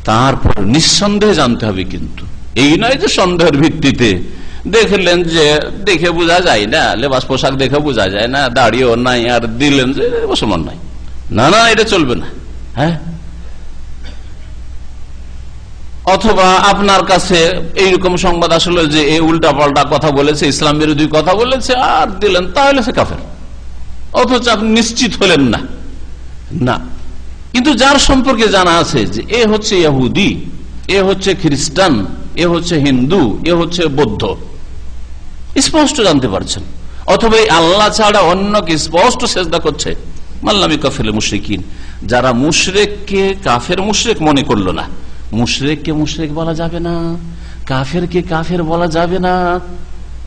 তারপর নিঃসন্দেহে জানতে হবে, কিন্তু এই নয় যে সন্দেহের ভিত্তিতে দেখলেন যে দেখে বোঝা যায় না, লেবাস পোশাক দেখে বোঝা যায় না, দাড়িও নাই, আর দিলেন যে মুসলমান নাই, না না এটা চলবে না। হ্যাঁ, অথবা আপনার কাছে এইরকম সংবাদ আসলে যে এই উল্টা পাল্টা কথা বলেছে, ইসলাম বিরোধী কথা বলেছে, আর দিলেন, তাহলে সে কাফের, অথচ আপনি নিশ্চিত হলেন না। না, কিন্তু যার সম্পর্কে জানা আছে যে এ হচ্ছে ইহুদি, এ হচ্ছে খ্রিস্টান, এ হচ্ছে হিন্দু, এ হচ্ছে বৌদ্ধ, স্পষ্ট জানতে পারছেন, অথবা এই আল্লাহ ছাড়া অন্যকে স্পষ্ট সেজদা করছে, মাল্লাম ইউকাফিরুল মুশরিকিন, যারা মুশরিককে কাফের মুশরিক মনে করলো না। মুশরিককে মুশরিক বলা যাবে না, কাফেরকে কাফের বলা যাবে না,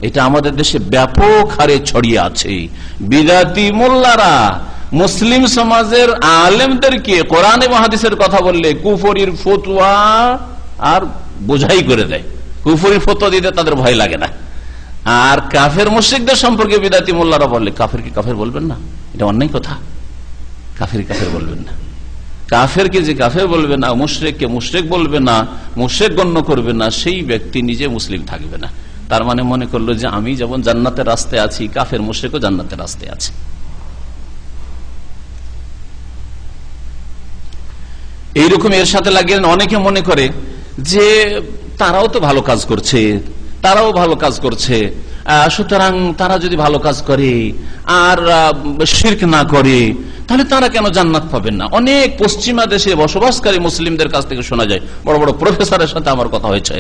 এটা আমাদের দেশে ব্যাপক হারে ছড়িয়ে আছে। বিদাতি মোল্লারা মুসলিম সমাজের আলেমদেরকে কোরআন এবং হাদিসের কথা বললে কুফরির ফতোয়া আর বোঝাই করে দেয়, কুফরির ফতোয়া দিতে তাদের ভয় লাগে না। আর কাফের মুশরিকদের সম্পর্কে বিদাতি মোল্লারা বললে কাফেরকে কাফের বলবেন না, এটা অন্যায় কথা, কাফের কাফের বলবেন না, কাফেরকে যে কাফের বলবে না, মুশরিককে মুশরিক বলবে না, মুশরিক গণ্য করবে না, সেই ব্যক্তি নিজে মুসলিম থাকবে না। তার মানে মনে করলো যে আমি যেমন জান্নাতের রাস্তায় আছি, কাফের মুশরিকও জান্নাতের রাস্তায় আছে। এইরকম এর সাথে লাগিয়ে অনেকে মনে করে যে তারাও তো ভালো কাজ করছে, তারাও ভালো কাজ করছে, সুতরাং তারা যদি ভালো কাজ করে আর শিরক না করে তাহলে তারা কেন জান্নাত পাবেন না। অনেক পশ্চিমা দেশে বসবাসকারী মুসলিমদের কাছ থেকে শোনা যায়, বড় বড় প্রফেসরের সাথে আমার কথা হয়েছে,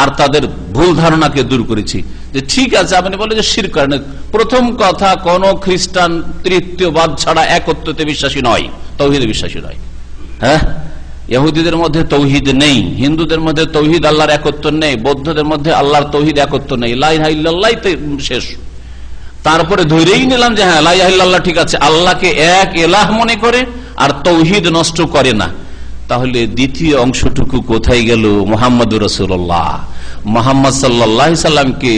আর তাদের ভুল ধারণাকে দূর করেছি যে ঠিক আছে আপনি বলে যে শিরক করেন। প্রথম কথা, কোন খ্রিস্টান তৃতীয়বাদ ছাড়া একত্বতে বিশ্বাসী নয়, তাওহীদে বিশ্বাসী নয়। হ্যাঁ, ইহুদিদের মধ্যে তৌহিদ নেই, হিন্দুদের মধ্যে তৌহিদ আল্লাহর একত্ব নেই, বৌদ্ধদের মধ্যে আল্লাহর তৌহিদ একত্ব নেই, লা ইলাহা ইল্লাল্লাহ শেষ। তারপরে ধরেই নিলাম যে হ্যাঁ লা ইলাহা ইল্লাল্লাহ ঠিক আছে, আল্লাহকে এক ইলাহ মনে করে আর তৌহিদ নষ্ট করে না। তাহলে দ্বিতীয় অংশটুকু কোথায় গেল? মুহাম্মদুর রাসূলুল্লাহ, মুহাম্মদ সাল্লাল্লাহু আলাইহি সাল্লামকে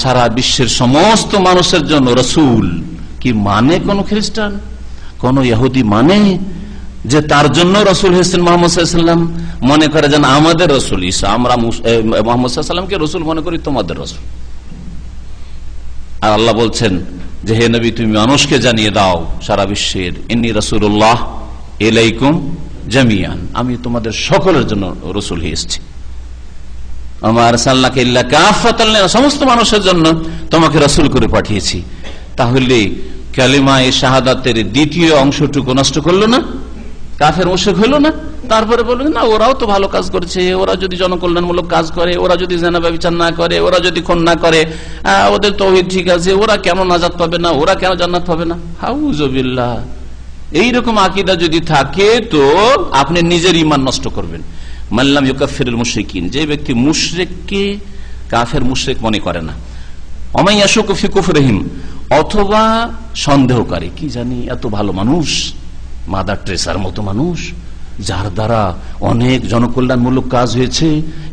সারা বিশ্বের সমস্ত মানুষের জন্য রাসূল কি মানে কোন খ্রিস্টান, কোন ইহুদি মানে যে তার জন্য রসুল হয়েছেন মুহাম্মদ সাল্লাল্লাহু আলাইহি ওয়াসাল্লাম? মনে করে যেন আমাদের রসুল ঈসা, আমরা মুহাম্মদ সাল্লাল্লাহু আলাইহি ওয়াসাল্লামকে রসুল মনে করি, তোমাদের রসুল। আর আল্লাহ বলছেন যে হে নবী তুমি মানুষকে জানিয়ে দাও সারা বিশ্বের, ইন্নী রাসূলুল্লাহ ইলাইকুম জামিআন, আমি তোমাদের সকলের জন্য রসুল হয়ে এসেছি। আমা আরসালনাকা ইল্লা কাফাতাল লিন, সমস্ত মানুষের জন্য তোমাকে রসুল করে পাঠিয়েছি। তাহলে কালিমায়ে শাহাদাতের দ্বিতীয় অংশটুকু নষ্ট করলো না, কাফের মুশরিক হলো না? তারপরে বলবেন না ওরাও তো ভালো কাজ করছে, ওরা যদি জনকল্যাণমূলক কাজ করে, ওরা যদি জিনা ব্যভিচার না করে, ওরা যদি খুন না করে, ওদের তাওহীদ ঠিক আছে, ওরা কেন নাজাত পাবে না, ওরা কেন জান্নাত পাবে না? আউযুবিল্লাহ। এইরকম আকীদা যদি থাকে তো আপনি নিজের ঈমান নষ্ট করবেন। মাল্লাম ইউকাফিরুল মুশরিকিন, যে ব্যক্তি মুশরিককে কাফের মুশরিক মনে করে না, অমাইয়াশুকু ফি কুফরিহিম, অথবা সন্দেহকারী, কি জানি এত ভালো মানুষ, মাদার ট্রেসার মতো মানুষ, যার দ্বারা অনেক জনকল্যাণমূলক কাজ হয়েছে,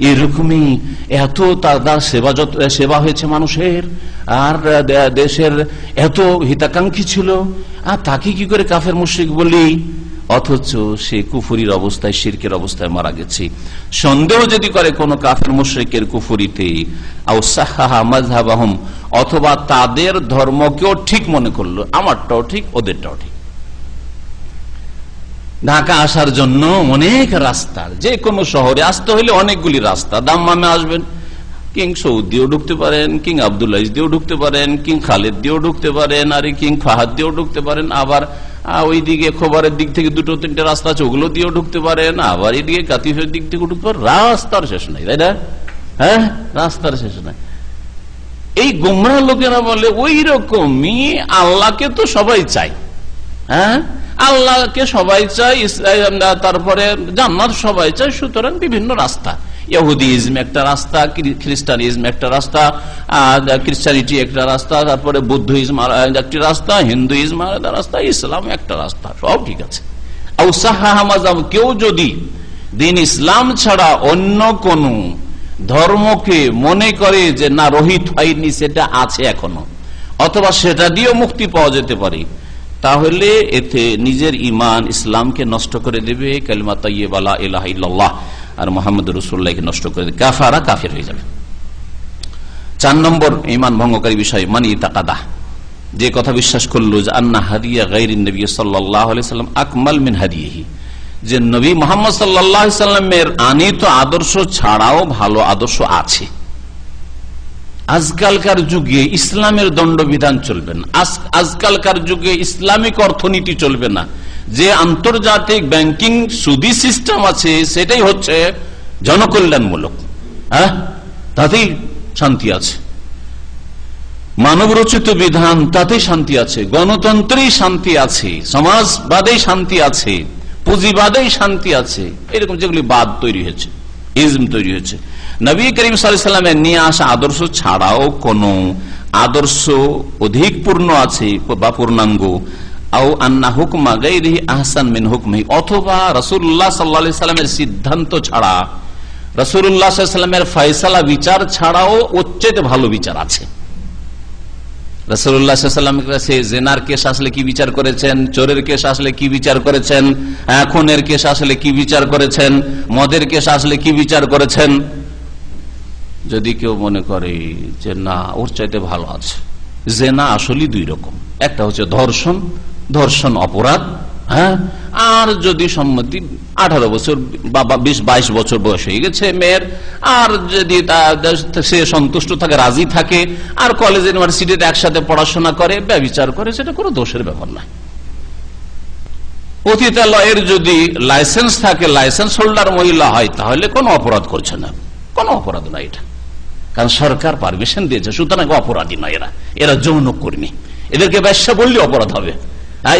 এরকমই এত তার সেবা হয়েছে মানুষের, আর দেশের এত হিতাকাঙ্ক্ষী ছিল, আর তাকে কি করে কাফের মুশরিক বলি, অথচ সে কুফরির অবস্থায়, শিরকের অবস্থায় মারা গেছে। সন্দেহ যদি করে কোন কাফের মুশরিকের কুফরিতে, আও সাহাহা মাযহাবাহুম, অথবা তাদের ধর্মকেও ঠিক মনে করলো, আমারটাও ঠিক ওদেরটাও ঠিক। ঢাকা আসার জন্য অনেক রাস্তা, যে কোনো শহরে আসতে হলে অনেকগুলি রাস্তা, দাম্মামে আসবেন, কিং সৌদ দিয়েও ঢুকতে পারেন, কিং আব্দুল আজিজ দিয়েও ঢুকতে পারেন, কিং খালেদ দিয়েও ঢুকতে পারেন, আর কিং ফাহাদ দিয়েও ঢুকতে পারেন, আবার ওইদিকে খবরের দিক থেকে 2-3টে রাস্তা আছে, ওগুলো দিয়েও ঢুকতে পারেন, আবার এইদিকে কাতিফের দিক থেকে ঢুকতে পারেন। রাস্তার শেষ নাই, তাই না? হ্যাঁ, রাস্তার শেষ নাই। এই গোমরা লোকেরা বলে ওই রকমই আল্লাহকে তো সবাই চায়, হ্যাঁ, আল্লাহকে সবাই চায়, তারপরে জান্নাত সবাই চায়, সুতরাং বিভিন্ন রাস্তা, ইহুদিজম একটা রাস্তা, খ্রিস্টানিজম একটা রাস্তা, খ্রিস্টানিটি একটা রাস্তা, তারপরে বুদ্ধিজম একটি রাস্তা, হিন্দুইজম একটা রাস্তা, ইসলাম একটা রাস্তা, সব ঠিক আছে। কেউ যদি দিন ইসলাম ছাড়া অন্য কোন ধর্মকে মনে করে যে না রহিত হয়নি, সেটা আছে এখনো, অথবা সেটা দিয়েও মুক্তি পাওয়া যেতে পারে, তাহলে এতে নিজের ইমান ইসলামকে নষ্ট করে দেবে, কালিমা তাইয়্যিবা লা ইলাহা ইল্লাল্লাহ আর মুহাম্মদুর রাসূলুল্লাহকে নষ্ট করে দেবে, কাফারা, কাফির হয়ে যাবে। 4 নম্বর ইমান ভঙ্গকারী বিষয়, মানি তাকাদা, যে কথা বিশ্বাস করলো যে আন্না হাদিয়া গায়রিন নবী সাল্লাল্লাহু আলাইহি সাল্লাম আকমাল মিন হাদিহি, যে নবী মুহাম্মদ সাল্লাল্লাহু আলাইহি সাল্লামের আনিত আদর্শ ছাড়াও ভালো আদর্শ আছে। আজকালকার যুগে ইসলামের দণ্ডবিধান চলবে না, আজকালকার যুগে ইসলামিক অর্থনীতি চলবে না, যে আন্তর্জাতিক ব্যাংকিং সুদি সিস্টেম আছে সেটাই হচ্ছে জনকল্যাণমূলক, হ্যাঁ, তাতেই শান্তি আছে, মানব রচিত বিধান তাতেই শান্তি আছে, গণতন্ত্রেই শান্তি আছে, সমাজবাদেই শান্তি আছে, পুঁজিবাদেই শান্তি আছে, এরকম যেগুলি বাদ তৈরি হয়েছে, ইজম তৈরি হয়েছে। নবী করিম সাল্লাল্লাহু আলাইহি ওয়াসাল্লামের নিয়ে আসা আদর্শ ছাড়াও কোন আদর্শ অধিক পূর্ণ আছে বা পূর্ণাঙ্গ, আও আন্না হুকমা গায়রিহি আহসান মিন হুকমিহি, অথবা রাসূলুল্লাহ সাল্লাল্লাহু আলাইহি ওয়াসাল্লামের সিদ্ধান্ত ছাড়া, রাসূলুল্লাহ সাল্লাল্লাহু আলাইহি ওয়াসাল্লামের ফয়সালা বিচার ছাড়াও ওর চেয়ে ভালো বিচার আছে। রাসূলুল্লাহ সাল্লাল্লাহু আলাইহি ওয়াসাল্লামের কাছে জিনার কেস আসলে কি বিচার করেছেন, চোরের কেস আসলে কি বিচার করেছেন, খুনের কেস আসলে কি বিচার করেছেন, মদের কেস আসলে কি বিচার করেছেন। যদি কেউ মনে করে যে না ওর চাইতে ভালো আছে, জেনা আসলে 2 রকম, একটা হচ্ছে ধর্ষণ, ধর্ষণ অপরাধ, হ্যাঁ, আর যদি সম্মতি 18 বছর বা 20-22 বছর বয়স হয়ে গেছে মেয়ের, আর যদি সে সন্তুষ্ট থাকে, রাজি থাকে, আর কলেজ ইউনিভার্সিটিতে একসাথে পড়াশোনা করে, ব্যভিচার করে, সেটা কোনো দোষের ব্যাপার নয়। পতিতালয়ের যদি লাইসেন্স থাকে, লাইসেন্স হোল্ডার মহিলা হয়, তাহলে কোনো অপরাধ করছে না, কোনো অপরাধ নয় এটা, কারণ সরকার পারমিশন দিয়েছে, সুতরাং অপরাধী নয় এরা যৌন কর্মী, এদেরকে ব্যবসা বললে অপরাধ হবে,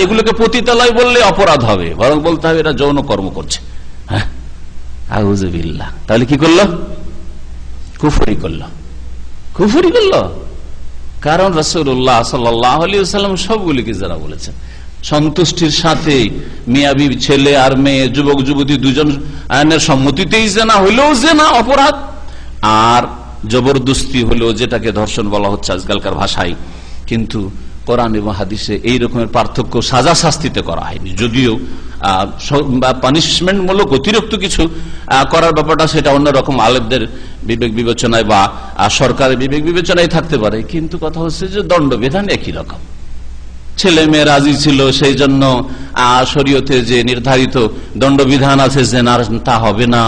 এগুলোকে পতিতালয় বললে অপরাধ হবে, বরং বলতে হবে এরা যৌন কর্ম করছে। হ্যাঁ, আউযুবিল্লাহ, তাহলে কি করলো? কুফরি করলো, কুফরি করলো, কারণ রাসূলুল্লাহ সাল্লাল্লাহু আলাইহি ওয়াসাল্লাম সবগুলিকে যারা বলেছেন সন্তুষ্টির সাথে, মিয়া বিবি, ছেলে আর মেয়ে, যুবক যুবতী দুজনের সম্মতিতেই জেনা হইলেও জেনা অপরাধ, আর জবরদস্তি হলেও, যেটাকে ধর্ষণ বলা হচ্ছে আজকালকার ভাষায়, কিন্তু কোরআন এবং হাদিসে এই রকমের পার্থক্য সাজা শাস্তিতে করা হয়নি, যদিও পানিশমেন্ট মূলক অতিরিক্ত কিছু করার ব্যাপারটা সেটা অন্যরকম আলেমদের বিবেক বিবেচনায় বা সরকারের বিবেক বিবেচনায় থাকতে পারে, কিন্তু কথা হচ্ছে যে দণ্ডবিধান একই রকম। ছেলে মেয়ে রাজি ছিল, সেই জন্য শরীয়তে যে নির্ধারিত দণ্ডবিধান আছে জেনার, তা হবে না,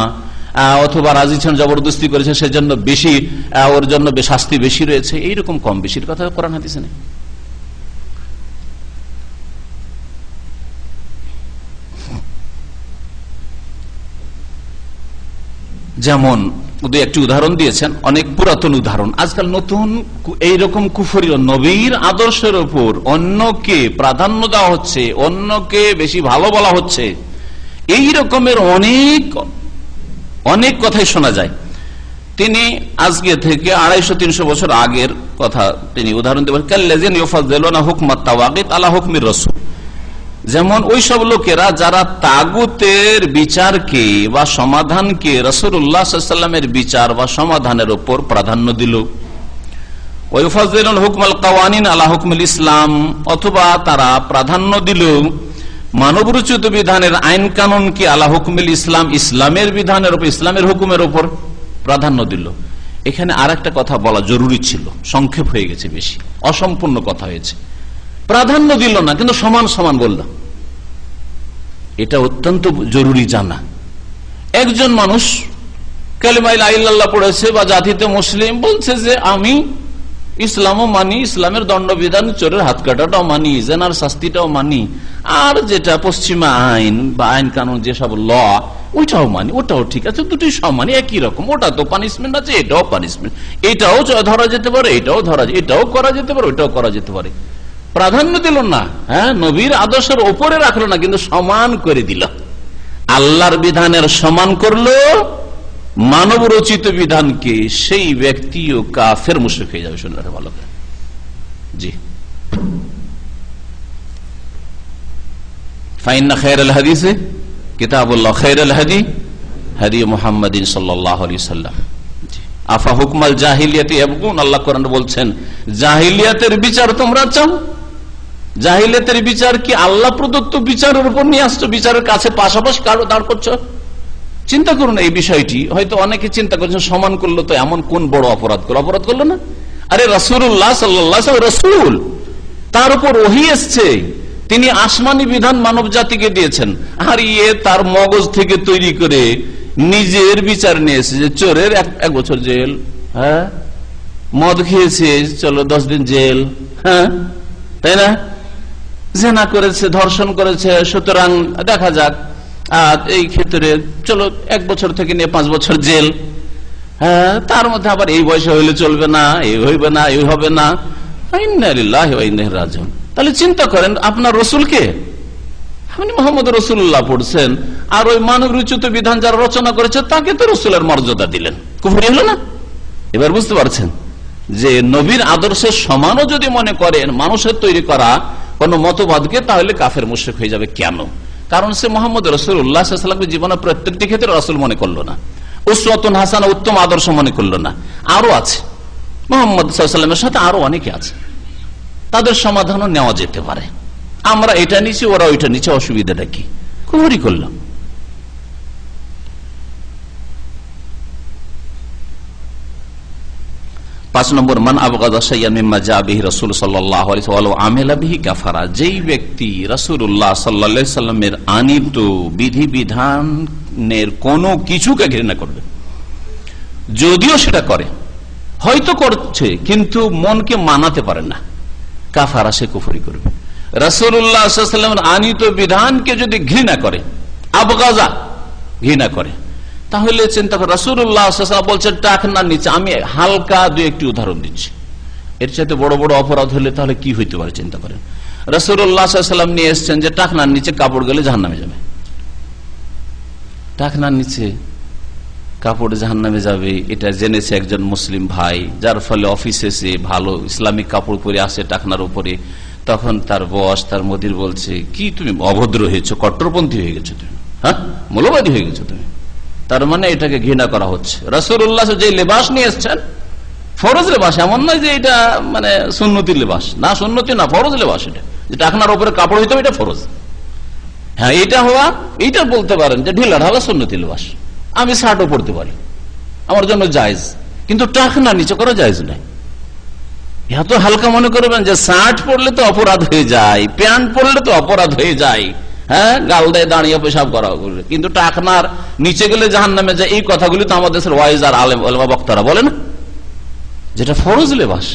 অথবা রাজি ছিলেন, জবরদস্তি করেছে, সেজন্য বেশি, ওর জন্য শাস্তি বেশি রয়েছে, এইরকম কম বেশির কথা কোরআন হাদিসে নেই। যেমন একটি উদাহরণ দিয়েছেন, অনেক পুরাতন উদাহরণ, আজকাল নতুন এইরকম কুফরি, নবীর আদর্শের উপর অন্যকে প্রাধান্য দেওয়া হচ্ছে, অন্যকে বেশি ভালো বলা হচ্ছে, এই রকমের অনেক কথাই শোনা যায়। তিনি আজকে থেকে 250-300 বছর আগের কথা তিনি উদাহরণ দেবেন, কাল্লাযিনা ইউফাদ্দিলুনা হুকমাত তাওয়াগিত আলা হুকমির রাসূল, যেমন ওই সব লোকেরা যারা তাগুতের বিচারকে বা সমাধানকে রাসূলুল্লাহ সাল্লাল্লাহু আলাইহি ওয়াসাল্লামের বিচার বা সমাধানের উপর প্রাধান্য দিল। ওয়া ইউফাদ্দিলুনা হুকমাল কাওয়ানিন আলা হুকমিল ইসলাম, অথবা তারা প্রাধান্য দিল মানবরচিত বিধানের আইন কানুনকে আলা হুকমিল ইসলাম, ইসলামের বিধানের উপর, ইসলামের হুকুমের উপর প্রাধান্য দিল। এখানে আর একটা কথা বলা জরুরি ছিল, সংক্ষেপ হয়ে গেছে, বেশি অসম্পূর্ণ কথা হয়েছে। প্রাধান্য দিল না, কিন্তু সমান সমান বলল, এটা অত্যন্ত জরুরি জানা। একজন মানুষ কালিমা লা ইলাহা ইল্লাল্লাহ পড়েছে বা জাতিতে মুসলিম, বলছে যে আমি ইসলামও মানি, ইসলামের দণ্ডবিধান, চোরের হাত কাটাটাও মানি, জেনার শাস্তিটাও মানি, আর যেটা পশ্চিমা আইন বা আইন কানুন যেসব ল ওইটাও মানি, ওটাও ঠিক আছে, দুটি সমানই একই রকম, ওটা তো পানিশমেন্ট আছে, এটাও পানিশমেন্ট, এটাও ধরা যেতে পারে, এটাও ধরা, এটাও করা যেতে পারে, ওইটাও করা যেতে পারে। প্রাধান্য দিল না, হ্যাঁ, নবীর আদর্শের ওপরে রাখলো না, কিন্তু সমান করে দিল। আল্লাহর বিধানের সমান করলো মানব রচিত বিধানকে, সেই ব্যক্তিও কাফের মুশরিক হয়ে যাবে। শুনলে ভালো করে, জি। ফাইন্না খায়রাল হাদিসে কিতাবুল্লাহ, খায়রাল হাদি হাদি মুহাম্মাদিন সাল্লাল্লাহু আলাইহি সাল্লাম। আফা হুকমাল জাহিলিয়াতি ইয়াবগুন, আল্লাহ কোরআনে বলছেন জাহিলিয়াতের বিচার তোমরা চাও। জাহিলিয়াতের বিচার কি আল্লাহ প্রদত্ত বিচারের উপর নিয়ে আসছো, বিচারের কাছে পাশাপাশি কারো দাঁড় করছো? চিন্তা করুন এই বিষয়টি। হয়তো অনেকে চিন্তা করছেন সমান করলো তো এমন কোন বড় অপরাধ করলো, অপরাধ করলো না? আরে রাসূলুল্লাহ সাল্লাল্লাহু আলাইহি ওয়াসাল্লাম রাসূল, তার উপর ওহী এসেছে, তিনি আসমানি বিধান মানব জাতিকে দিয়েছেন, আর ইয়ে তার মগজ থেকে তৈরি করে নিজের বিচার নিয়ে এসেছে যে চোরের 1 বছর জেল, হ্যাঁ, মদ খেয়েছে চলো 10 দিন জেল, হ্যাঁ, তাই না, জেনা করেছে, ধর্ষণ করেছে, সুতরাং দেখা যাক এই ক্ষেত্রে চলো 1 বছর থেকে নিয়ে 5 বছর জেল, হ্যাঁ, তার মধ্যে আবার এই বয়সে হইলে চলবে না, এই হইবে না, এই হবে না। ইন্না লিল্লাহি ওয়া ইন্না ইলাইহি রাজিউন। তাহলে চিন্তা করেন, আপনার রসুলকে আপনি মোহাম্মদ রসুল্লাহ পড়ছেন, আর ওই মানব রচিত বিধান যারা রচনা করেছে তাকে তো রসুলের মর্যাদা দিলেন, কুফরি হলো না? এবার বুঝতে পারছেন যে নবীর আদর্শের সমানও যদি মনে করেন মানুষের তৈরি করা কোন মতবাদকে, তাহলে কাফের মুশরিক হয়ে যাবে। কেন? কারণ সে মোহাম্মদ রসুল্লাহ সাল্লাল্লাহু আলাইহি ওয়াসাল্লামের জীবনের প্রত্যেকটি ক্ষেত্রে রসুল মনে করলো না, উসওয়াতুন হাসানা উত্তম আদর্শ মনে করলো না। আরো আছে, মোহাম্মদ সাল্লাল্লাহু আলাইহি ওয়াসাল্লামের সাথে আরো অনেকে আছে, তাদের সমাধানও নেওয়া যেতে পারে। আমরা এটা নিচ্ছি, ওরা ওইটা নিচ্ছে, অসুবিধাটা কি? কুফরি করলাম। পাঁচ নম্বর, মান আবগাদা শাইআন মিম্মা জা বিহি রাসূল সাল্লাল্লাহু আলাইহি ওয়া আমিলা বিহি কাফারা। যেই ব্যক্তি রাসূলুল্লাহ সাল্লাল্লাহু আলাইহি সাল্লামের আনিত বিধি বিধানের কোনো কিছুকে ঘৃণা করবে, যদিও সেটা করে, হয়তো করছে কিন্তু মনকে মানাতে পারে না, কাফারা, সে কুফরি করবে। রাসূলুল্লাহ সাল্লাল্লাহু আলাইহি ওয়াসাল্লামের আনিত বিধানকে যদি ঘৃণা করে, আবগাজা, ঘৃণা করে, তাহলে চিন্তা করে রাসূলুল্লাহ সাল্লাল্লাহু আলাইহি ওয়াসাল্লাম বলছেন টাকনার নিচে, আমি হালকা 2-1টি উদাহরণ দিচ্ছি, এর চাইতে বড় বড় অপরাধ হলে তাহলে কি হইতে পারে চিন্তা করেন। রাসূলুল্লাহ সাল্লাল্লাহু আলাইহি ওয়াসাল্লাম নিয়ে এসেছেন যে টাকনার নিচে কাপড় গেলে জাহান্নামে যাবে, টাকনার নিচে কাপড় জাহান্নামে যাবে, এটা জেনেছে একজন মুসলিম ভাই, যার ফলে অফিসে সে ভালো ইসলামিক কাপড় পরে আসে টাকনার উপরে, তখন তার বস, তার মদির বলছে, কি তুমি অভদ্র হয়েছো, কট্টরপন্থী হয়ে গেছো তুমি, হ্যাঁ, মৌলবাদী হয়ে গেছো তুমি। তার মানে এটাকে ঘৃণা করা হচ্ছে। রাসূলুল্লাহ যে লেবাস নিয়ে এসছেন, ফরজ লেবাস, এমন নয় যে এটা মানে সুন্নতি লেবাস, না, সুন্নতি না, ফরজ লেবাস, এটা যেটা টাকনার উপরে কাপড় হইতে হবে, এটা ফরজ। হ্যাঁ, এটা হওয়া, এইটা বলতে পারেন যে ঢিলা ঢালা সুন্নতি লেবাস, আমি শার্টও পড়তে পারি, আমার জন্য জায়েজ, কিন্তু টাকনা নিচে করা জায়েজ নাই। এত হালকা মনে করবেন যে শার্ট পরলে তো অপরাধ হয়ে যায়, প্যান্ট পরলে তো অপরাধ হয়ে যায়, হ্যাঁ, গাল দিয়ে দাঁড়িয়ে পেশাব করা, কিন্তু টাকনার নিচে গেলে জাহান্নামে যায়, এই কথাগুলি তো আমাদের দেশের ওয়াইজ আর আলেম ওলামা বক্তারা বলে না, যেটা ফরজ লেবাস।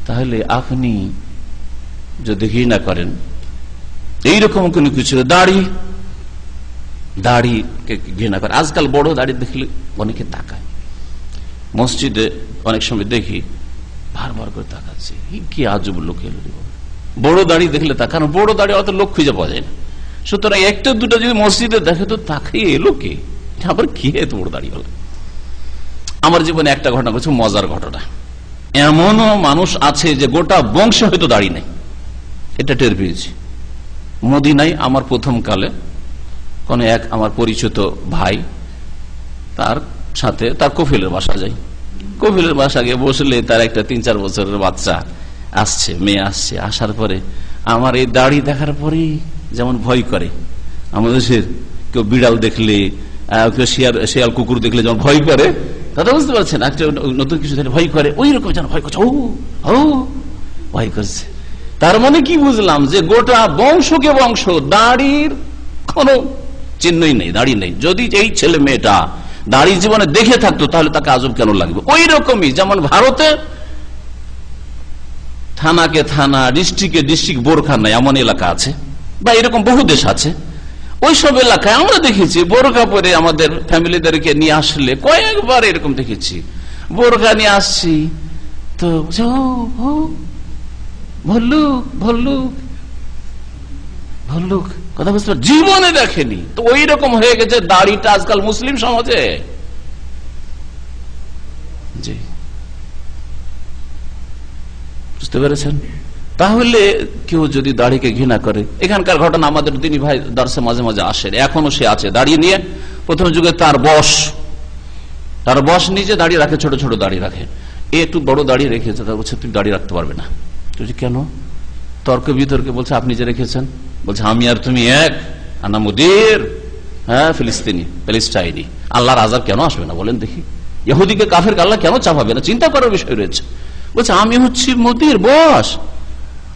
তাহলে আপনি যদি ঘৃণা করেন এইরকম কোনো কিছু, দাড়িকে ঘৃণা করে, আজকাল বড় দাড়ি দেখলে অনেকে তাকায়, মসজিদে অনেক সময় দেখি বারবার করে তাকাচ্ছে, কি আজব লোক এলো, বড় দাড়ি দেখলে তাকানো, বড় দাড়ি অত লোক খুঁজে পাওয়া যায় না। সুতরাং একটা দুটা যদি মসজিদে দেখে তো তাকিয়ে এলো কে, আবার কে তোর দাড়িওয়ালা? আমার জীবনে একটা ঘটনা ঘটছে, মজার ঘটনা। এমনও মানুষ আছে যে গোটা বংশে হয়তো দাড়ি নেই, এটা টের পেয়েছি। মদিনায় আমার প্রথম কালে কোন এক আমার পরিচিত ভাই, তার সাথে তার কফিলের বাসা যাই। কফিলের বাসা গিয়ে বসলে তার একটা 3-4 বছরের বাচ্চা আসছে, মেয়ে আসছে। আসার পরে আমার এই দাড়ি দেখার পরেই যেমন ভয় করে, আমাদের দেশের কেউ বিড়াল দেখলে, কেউ শিয়াল কুকুর দেখলে যেমন ভয় করে, দাদা বুঝতে পারছেন, একটা নতুন কিছু দেখলে ভয় করে, ওই রকম যেন ভয় করছে, ও ভয় করছে। তার মানে কি বুঝলাম যে গোটা বংশকে বংশ দাড়ির কোনো চিহ্নই নেই, দাড়ি নেই। যদি এই ছেলে মেয়েটা দাড়ি জীবনে দেখে থাকতো তাহলে তাকে আজব কেন লাগবে? ওই রকমই যেমন ভারতে থানাকে থানা, ডিস্ট্রিক্টে ডিস্ট্রিক্ট বোরখা নাই এমন এলাকা আছে, বা এরকম বহু দেশ আছে। ওইসব এলাকায় আমরা দেখেছি বোরখা পরে আমাদের ফ্যামিলিদেরকে নিয়ে আসলে কয়েকবার এরকম দেখেছি, বোরখা নিয়ে আসছি তো ভল্লুক ভল্লুক ভল্লুক, কথা বুঝতে পার, জীবনে দেখেনি। তো ওই রকম হয়ে গেছে দাড়িটা আজকাল মুসলিম সমাজে। জি, বুঝতে পেরেছেন? তাহলে কেউ যদি দাড়িকে ঘৃণা করে, এখানকার ঘটনা আমাদের দিনী ভাই দর্শে মাঝে মাঝে আসে, এখনো সে আছে দাঁড়িয়ে নিয়ে। প্রথম যুগে তার বস নিজে দাঁড়িয়ে রাখে, ছোট ছোট দাঁড়িয়ে রাখে। একটু বড় দাঁড়িয়ে রেখেছে, তার বলছে তুই দাঁড়িয়ে রাখতে পারবে না। তুই কেন? তর্ক বিতর্কে বলছে আপনি যে রেখেছেন। বলছে আমি আর তুমি এক, আনা মুদির, হ্যাঁ প্যালেস্টাইনি, আল্লাহর আযাব কেন আসবে না বলেন দেখি? ইহুদিকে কাফেরকে আল্লাহ কেন চাপাবে না? চিন্তা করার বিষয় রয়েছে। বলছে আমি হচ্ছি মোদির বস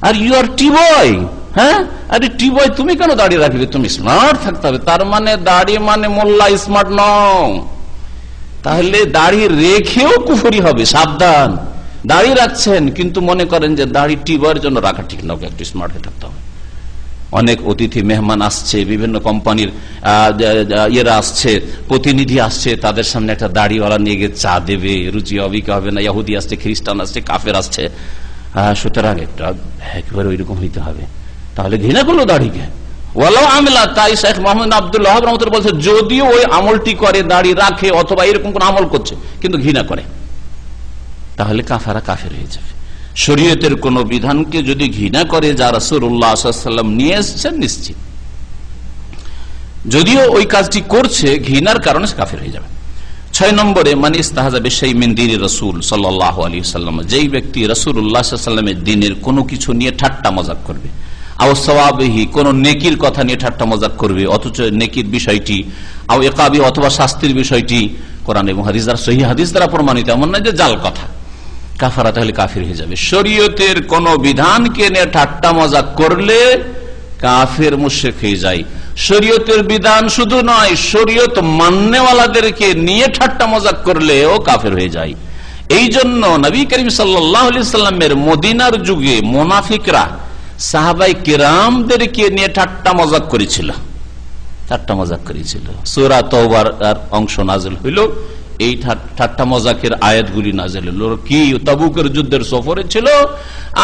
আর ইউ আর টি বয়। হ্যাঁ, আরে টি বয় তুমি কেন দাঁড়িয়ে রাখবে? তুমি স্মার্ট থাকতে হবে। তার মানে দাড়ি মানে মোল্লা স্মার্ট নও, তাহলে দাড়ি রেখেও কুফরি হবে, সাবধান। দাড়ি রাখছেন কিন্তু মনে করেন যে দাড়ি টি বয়ের জন্য রাখা ঠিক না, একটু স্মার্ট হয়ে থাকতে হবে। অনেক অতিথি মেহমান আসছে, বিভিন্ন কোম্পানির ইয়েরা আসছে, প্রতিনিধি আসছে, তাদের সামনে একটা দাড়িওয়ালা নিয়ে গিয়ে চা দেবে, রুচি অবিকা হবে না। ইহুদি আসছে, খ্রিস্টান আসছে, কাফের আসছে, সুতরাং একটা একেবারে ওইরকম হইতে হবে। তাহলে ঘৃণা করলো দাড়িকে। ওয়ালাউ আমিলা, তাই শেখ মোহাম্মদ আব্দুল ওয়াহাব রাহমাতুল্লাহ বলছে যদিও ওই আমলটি করে, দাড়ি রাখে অথবা এরকম কোন আমল করছে কিন্তু ঘৃণা করে, তাহলে কাফের হয়ে যাবে। শরীয়তের কোন বিধানকে যদি ঘৃণা করে যা রাসূলুল্লাহ সাল্লাল্লাহু আলাইহি ওয়াসাল্লাম নিয়ে এসেছেন, নিশ্চিত যদিও ওই কাজটি করছে ঘৃণার কারণে কাফের হয়ে যাবে। 6 নম্বরে মান ইস্তাহজা বিশাইইন মিন দীনি রাসূল সাল্লাল্লাহু আলাইহি ওয়াসাল্লাম, যেই ব্যক্তি রাসূলুল্লাহ সাল্লাল্লাহু আলাইহি ওয়াসাল্লামের দ্বীনের কোনো কিছু নিয়ে ঠাট্টা মজাক করবে, আও সওয়াবিহি, কোন নেকির কথা নিয়ে ঠাট্টা মজাক করবে অথচ নেকির বিষয়টি, আও ইকাবি, অথবা শাস্তির বিষয়টি কোরআন এবং হাদিস দ্বারা, সহিহ হাদিস দ্বারা প্রমাণিত, এমন নয় যে জাল কথা, কাফারা, তাহলে কাফির হয়ে যাবে। শরীয়তের কোন বিধানকে নিয়ে ঠাট্টা মজাক করলে কাফের মুশরিক হয়ে যায়। শরীয়তের বিধান শুধু নয়, শরীয়ত মাননেওয়ালাদেরকে নিয়ে ঠাট্টা মজাক করলেও কাফের হয়ে যায়। এই জন্য নবী করিম সাল্লাল্লাহু আলাইহি সাল্লামের মদিনার যুগে মুনাফিকরা সাহাবায়ে কেরামদেরকে নিয়ে ঠাট্টা মজাক করেছিল। সূরা তাওবার অংশ নাযিল হইল, এই ঠাট্টা মজাকের আয়াতগুলি নাযিল হলো। কি তাবুকের যুদ্ধের সফরে ছিল,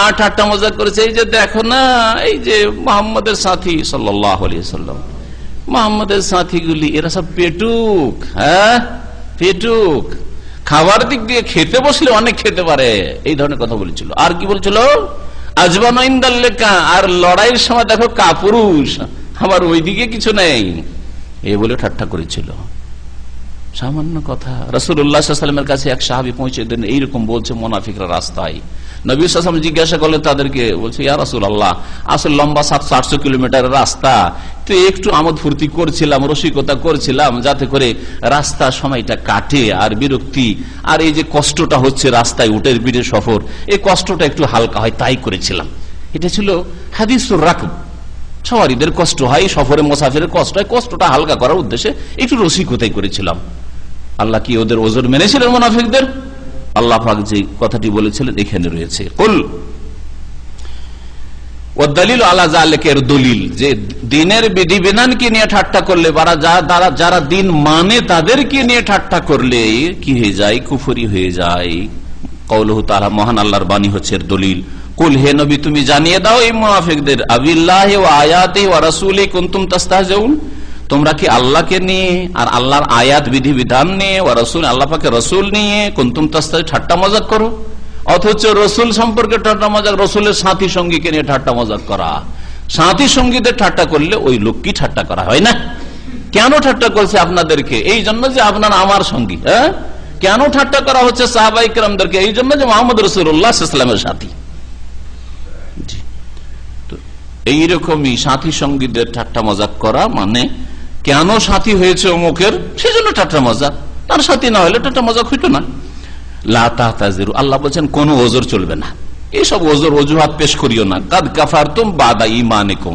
আর ঠাট্টা মজাক করেছে, এই যে দেখো না, এই যে মুহাম্মদের সাথী সাল্লাল্লাহু আলাইহি সাল্লাম, মুহাম্মদের সাথীগুলি এরা সব পেটুক, হ্যাঁ পেটুক, খাবার দিক দিয়ে খেতে বসলে অনেক খেতে পারে, এই ধরনের কথা বলেছিল। আর কি বলছিল? আজবানু ইনদাল লিকা, আর লড়াইয়ের সময় দেখো কাপুরুষ, আবার ওইদিকে কিছু নেই, এই বলে ঠাট্টা করেছিল। সামান্য কথা। রাসূলুল্লাহ সাল্লাল্লাহু আলাইহি ওয়াসাল্লামের কাছে এক সাহাবী পৌঁছে দেন, এইরকম বলছে মুনাফিকরা রাস্তায়। নবী সাল্লাল্লাহু আলাইহি ওয়াসাল্লাম জিজ্ঞাসা করলেন তাদেরকে, বলছে ইয়া রাসূলুল্লাহ, আসল লম্বা 700-800 কিলোমিটারের রাস্তা, তো একটু আমোদ ফুর্তি করছিলাম, রসিকতা করছিলাম, যাতে করে রাস্তা সময়টা কাটে, আর বিরক্তি আর এই যে কষ্টটা হচ্ছে রাস্তায় উটের পিঠে সফর, এই কষ্টটা একটু হালকা হয়, তাই করেছিলাম। এটা ছিল হাদিসুর রাকব, সওয়ারীদের কষ্ট হয়, সফরে মুসাফিরের কষ্ট হয়, কষ্টটা হালকা করার উদ্দেশ্যে একটু রসিকতাই করেছিলাম। আল্লাহ কি ওদের ওজর মেনেছিলেন মুনাফিকদের? আল্লাহ পাক যে কথাটি বলেছিলেন এখানে রয়েছে, কুল ওয়াদ দালিল আলা যালিকা, এর দলিল যে দ্বীনের বিধিবিধানকে নিয়ে ঠাট্টা করলে, যারা দ্বীন মানে তাদেরকে নিয়ে ঠাট্টা করলে কি হয়ে যায়? কুফরি হয়ে যায়। কওলুহু তাআলা, মহান আল্লাহর বাণী হচ্ছে এর দলিল। কুল, হে নবী তুমি জানিয়ে দাও এই মুনাফিকদের, আবিল্লাহি ওয়া আয়াতিহি ওয়া রাসূলিহি কুনতুম তাস্তাহজিউন, তোমরা কি আল্লাহকে নিয়ে আর আল্লাহর আয়াত বিধি বিধান নিয়ে ও রসুল আল্লাহ পাকে রসুল নিয়ে কুনতুম তাস্তাজি ঠাট্টা মজাক করো, অথচ রসুল সম্পর্কে ঠাট্টা মজাক, রসুলের সাথী সঙ্গীকে নিয়ে ঠাট্টা মজাক করা। সাথী সঙ্গীদের ঠাট্টা করলে ওই লোককে ঠাট্টা করা হয় না? কেন ঠাট্টা করছে আপনাদেরকে? এই জন্য যে আপনারা আমার সঙ্গী। হ্যাঁ, কেন ঠাট্টা করা হচ্ছে সাহাবায়ে কেরামদেরকে? এই জন্য যে মুহাম্মদ রাসূলুল্লাহ সাল্লাল্লাহু আলাইহি ওয়াসাল্লামের সাথী। তো এইরকমই সাথী সঙ্গীদের ঠাট্টা মজাক করা মানে কেন সাথী হয়েছে অমুকের, সেজন্য ঠাট্টা মজাক। তার সাথী না হলে ঠাট্টা মজাক হইতো না। লা তাহতাজিরু, আল্লাহ বলছেন কোনো ওজর চলবে না, এইসব ওজর অজুহাত পেশ করিও না। কাদ কাফারতুম বাদা ঈমানিকুম,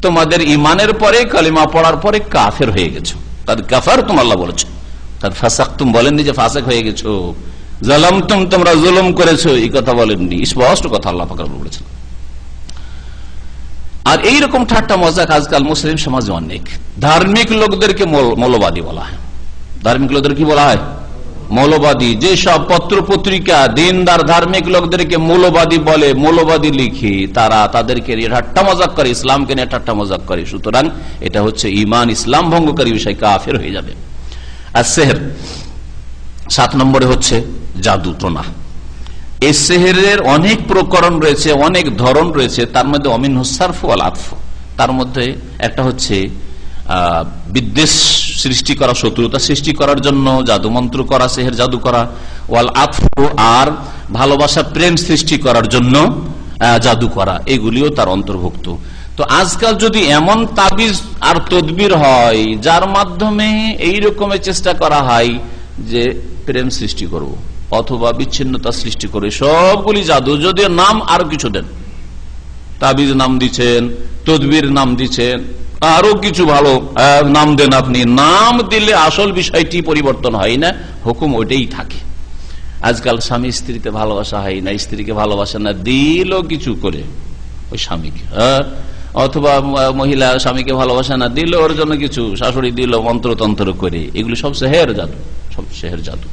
তোমাদের ঈমানের পরে কালিমা পড়ার পরে কাফের হয়ে গেছো। কাদ কাফারতুম আল্লাহ বলেছে, কাদ ফাসাকতুম বলেননি যে ফাসিক হয়ে গেছো। যালামতুম, তোমরা জুলুম করেছো, এই কথা বলেননি, স্পষ্ট কথা আল্লাহ পাক বলেছেন। আর এইরকম ঠাট্টা মজাক আজকাল মুসলিম সমাজে অনেক। ধার্মিক লোকদেরকে মৌলবাদী বলা হয়। ধার্মিক লোকদের কি বলা হয়? মৌলবাদী। যেসব পত্র পত্রিকা দিনদার ধার্মিক লোকদেরকে মৌলবাদী বলে, মৌলবাদী লিখে, তারা তাদেরকে ঠাট্টা মজাক করে, ইসলামকে নিয়ে ঠাট্টা মজাক করে। সুতরাং এটা হচ্ছে ঈমান, ইসলাম ভঙ্গকারী বিষয়, কাফের হয়ে যাবে। আর সেহর 7 নম্বরে হচ্ছে জাদু টোনা। এই সেহেরের অনেক প্রকরণ রয়েছে, অনেক ধরন রয়েছে। তার মধ্যে অমিনহু সারফ ওয়াল আতফ, তার মধ্যে একটা হচ্ছে বিদ্বেষ সৃষ্টি করা, শত্রুতা সৃষ্টি করার জন্য জাদু মন্ত্র করা, সেহের জাদু করা। ওয়াল আতফ, আর ভালোবাসা প্রেম সৃষ্টি করার জন্য জাদু করা, এগুলিও তার অন্তর্ভুক্ত। তো আজকাল যদি এমন তাবিজ আর তদবির হয় যার মাধ্যমে এই রকমের চেষ্টা করা হয় যে প্রেম সৃষ্টি করব অথবা বিচ্ছিন্নতা সৃষ্টি করে, সবগুলি জাদু। যদিও নাম আরো কিছু দেন, তাবিজ নাম দিচ্ছেন, তদবির নাম দিচ্ছেন, আরো কিছু ভালো নাম দেন আপনি। নাম দিলে আসল বিষয়টি পরিবর্তন হয় না, হুকুম ওইটাই থাকে। আজকাল স্বামী স্ত্রীতে ভালোবাসা হয় না, স্ত্রীকে ভালোবাসে না, দিল কিছু করে ওই স্বামীকে, অথবা মহিলা স্বামীকে ভালোবাসে না, দিল ওর জন্য কিছু, শাশুড়ি দিল মন্ত্রতন্ত্র করে। এগুলো সব সেহের জাদু, সব সেহের জাদু।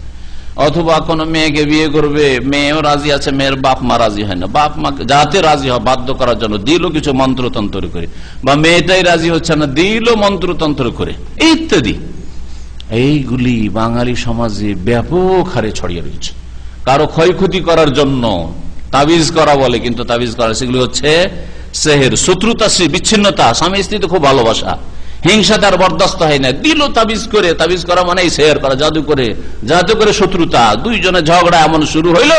অথবা কোন মেয়েকে বিয়ে করবে, মেয়েও রাজি আছে, মেয়ের বাপ মা রাজি হয় না, বাপ মা যাতে রাজি হয় বাধ্য করার জন্য দিল কিছু মন্ত্রতন্ত্র করে, বা মেয়েটাই রাজি হচ্ছে না, দিল মন্ত্রতন্ত্র করে, ইত্যাদি। এইগুলি বাঙালি সমাজে ব্যাপক হারে ছড়িয়ে রয়েছে। কারো ক্ষয়ক্ষতি করার জন্য তাবিজ করা বলে, কিন্তু তাবিজ করা সেগুলি হচ্ছে সেহের, শত্রুতা, বিচ্ছিন্নতা। স্বামী স্ত্রীতে খুব ভালোবাসা, হিংসা তার বরদাস্ত হয় না, দিল তাবিজ করে। তাবিজ করা মানে সেহের করা, জাদু করে, জাদু করে শত্রুতা। দুইজনে ঝগড়া এমন শুরু হইলো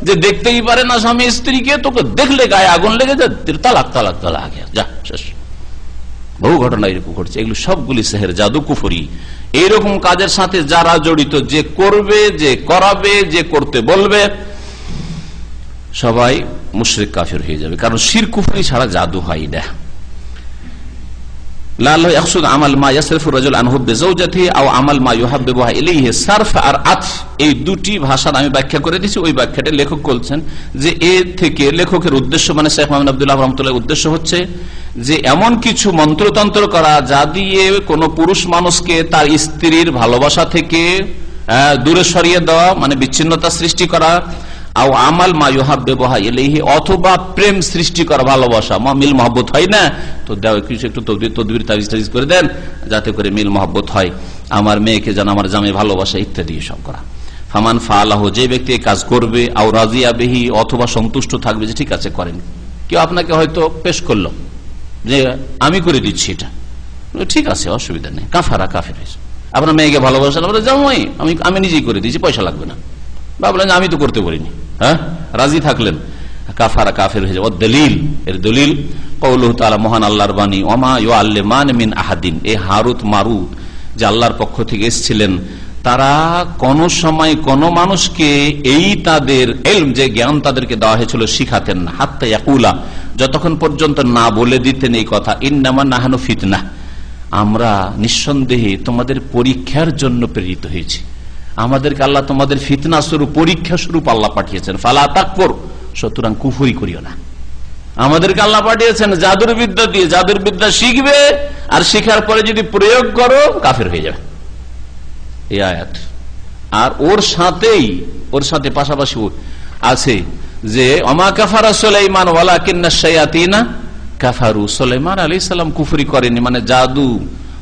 যে দেখতেই পারে না স্বামী স্ত্রীকে, তোকে দেখলে গায়ে আগুন লেগে যায়, তালাক তালাক তালাক, যা শেষ। বহু ঘটনা এরকম ঘটছে। এগুলো সবগুলি সেহের, জাদু, কুফরি। এইরকম কাজের সাথে যারা জড়িত, যে করবে, যে করাবে, যে করতে বলবে, সবাই মুশরিক কাফির হয়ে যাবে। কারণ শিরক কুফরি ছাড়া জাদু হয় না। এই দুটি ভাষার আমি ব্যাখ্যা করে দিচ্ছি। ওই ব্যাখ্যাটা লেখক বলছেন যে এ থেকে লেখকের উদ্দেশ্য, মানে শেখ মোহাম্মদ আব্দুল্লাহ রহমতুল্লাহ উদ্দেশ্য হচ্ছে যে এমন কিছু মন্ত্রতন্ত্র করা যা দিয়ে কোনো পুরুষ মানুষকে তার স্ত্রীর ভালোবাসা থেকে দূরে সরিয়ে দেওয়া, মানে বিচ্ছিন্নতা সৃষ্টি করা। আমাল মা ইউহাব্বিবুহা ইলাইহি, অথবা প্রেম সৃষ্টি করা, ভালোবাসা, মিল মহব্বত হয় না, তো দাও কিছু একটু তদবির তাবিজ টাবিজ করে দেন যাতে করে মিল মহব্বত হয়, আমার মেয়েকে যেন আমার জামাই ভালোবাসা, ইত্যাদি সব করা। ফামান ফাআলাহু, যে ব্যক্তি এই কাজ করবে, আও রাজিয়া বিহি, অথবা সন্তুষ্ট থাকবে যে ঠিক আছে করেন। কেউ আপনাকে হয়তো পেশ করলো যে আমি করে দিচ্ছি এটা, ঠিক আছে অসুবিধা নেই, কাফারা, কাফের হয়েছে। আপনার মেয়েকে ভালোবাসেন, জামাই আমি নিজেই করে দিচ্ছি, পয়সা লাগবে না। ভাবলেন আমি তো করতে পারিনি, হ্যাঁ, রাজি থাকলেন, কাফারা, কাফের হয়ে যাবে। দলিল, এর দলিল কওলুহু তাআলা, মহান আল্লাহর বাণী, ওমা ইউআল্লিমান মিন আহাদিন। এই হারুত মারুত যে আল্লাহর পক্ষ থেকে এসেছিলেন, তারা কোন সময় কোন মানুষকে এই তাদের ইলম, যে জ্ঞান তাদেরকে দেওয়া হয়েছিল, শিখাতেন না। হাত্তা ইয়াকুলা, যতক্ষণ পর্যন্ত না বলে দিতেন এই কথা, ইন্নামা নাহনু ফিতনাহ, আমরা নিঃসন্দেহে তোমাদের পরীক্ষার জন্য প্রেরিত হয়েছি। আমাদেরকে আল্লাহ তোমাদের ফিতনা স্বরূপ, পরীক্ষা স্বরূপ আল্লাহ পাঠিয়েছেন। ফালা তাকফুর, সুতরাং কুফরি করিও না। আমাদেরকে আল্লাহ পাঠিয়েছেন জাদুর বিদ্যা দিয়ে, জাদুর বিদ্যা শিখবে, আর শিখার পরে যদি প্রয়োগ করো কাফের হয়ে যাবে, এই আয়াত। আর ওর সাথে পাশাপাশি আছে যে ওমা কাফারা সুলাইমান ওয়ালাকিন্নাশ শায়াতিনা কাফারু। সুলাইমান আলাইহিস সালাম কুফরি করেনি, মানে জাদু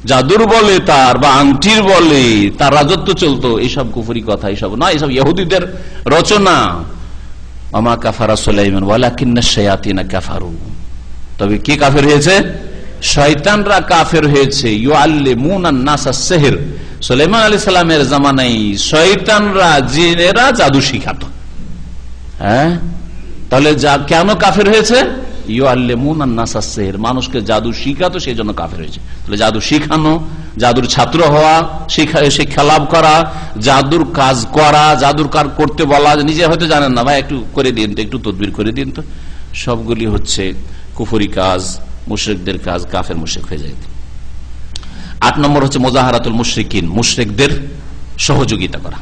জাদুর বলে তার বা আংটির বলে তার রাজত্ব চলতো, এইসব কুফরি কথা, এইসব না, এইসব ইহুদিদের রচনা। আমা কাফারা সুলাইমান ওয়ালাকিন্নাশ শায়াতিনা কাফারু, তবে কি কাফের হয়েছে? শয়তানরা কাফের হয়েছে। ইউআল্লিমুনান নাসা সিহর, সুলাইমান আলাইহিস সালামের জামানায় শয়তানরা, জিনেরা জাদু শিখাতো। হ্যাঁ, তাহলে কেন কাফের হয়েছে? ইউআল্লিমুনান নাসা সিহর, মানুষকে জাদু শিখাতো, সেই জন্য কাফের হয়েছে। তাহলে জাদু শিখানো, জাদুর ছাত্র হওয়া, শিক্ষা লাভ করা, জাদুর কাজ করা, জাদুর কাজ করতে বলা, নিজে হয়তো জানেন না, ভাই একটু করে দিন তো, একটু তদবির করে দিন তো, সবগুলি হচ্ছে কুফরি কাজ, মুশরিকদের কাজ, কাফের মুশরিক হয়ে যায়। 8 নম্বর হচ্ছে মুজাহারাতুল মুশরিকিন, মুশরিকদের সহযোগিতা করা,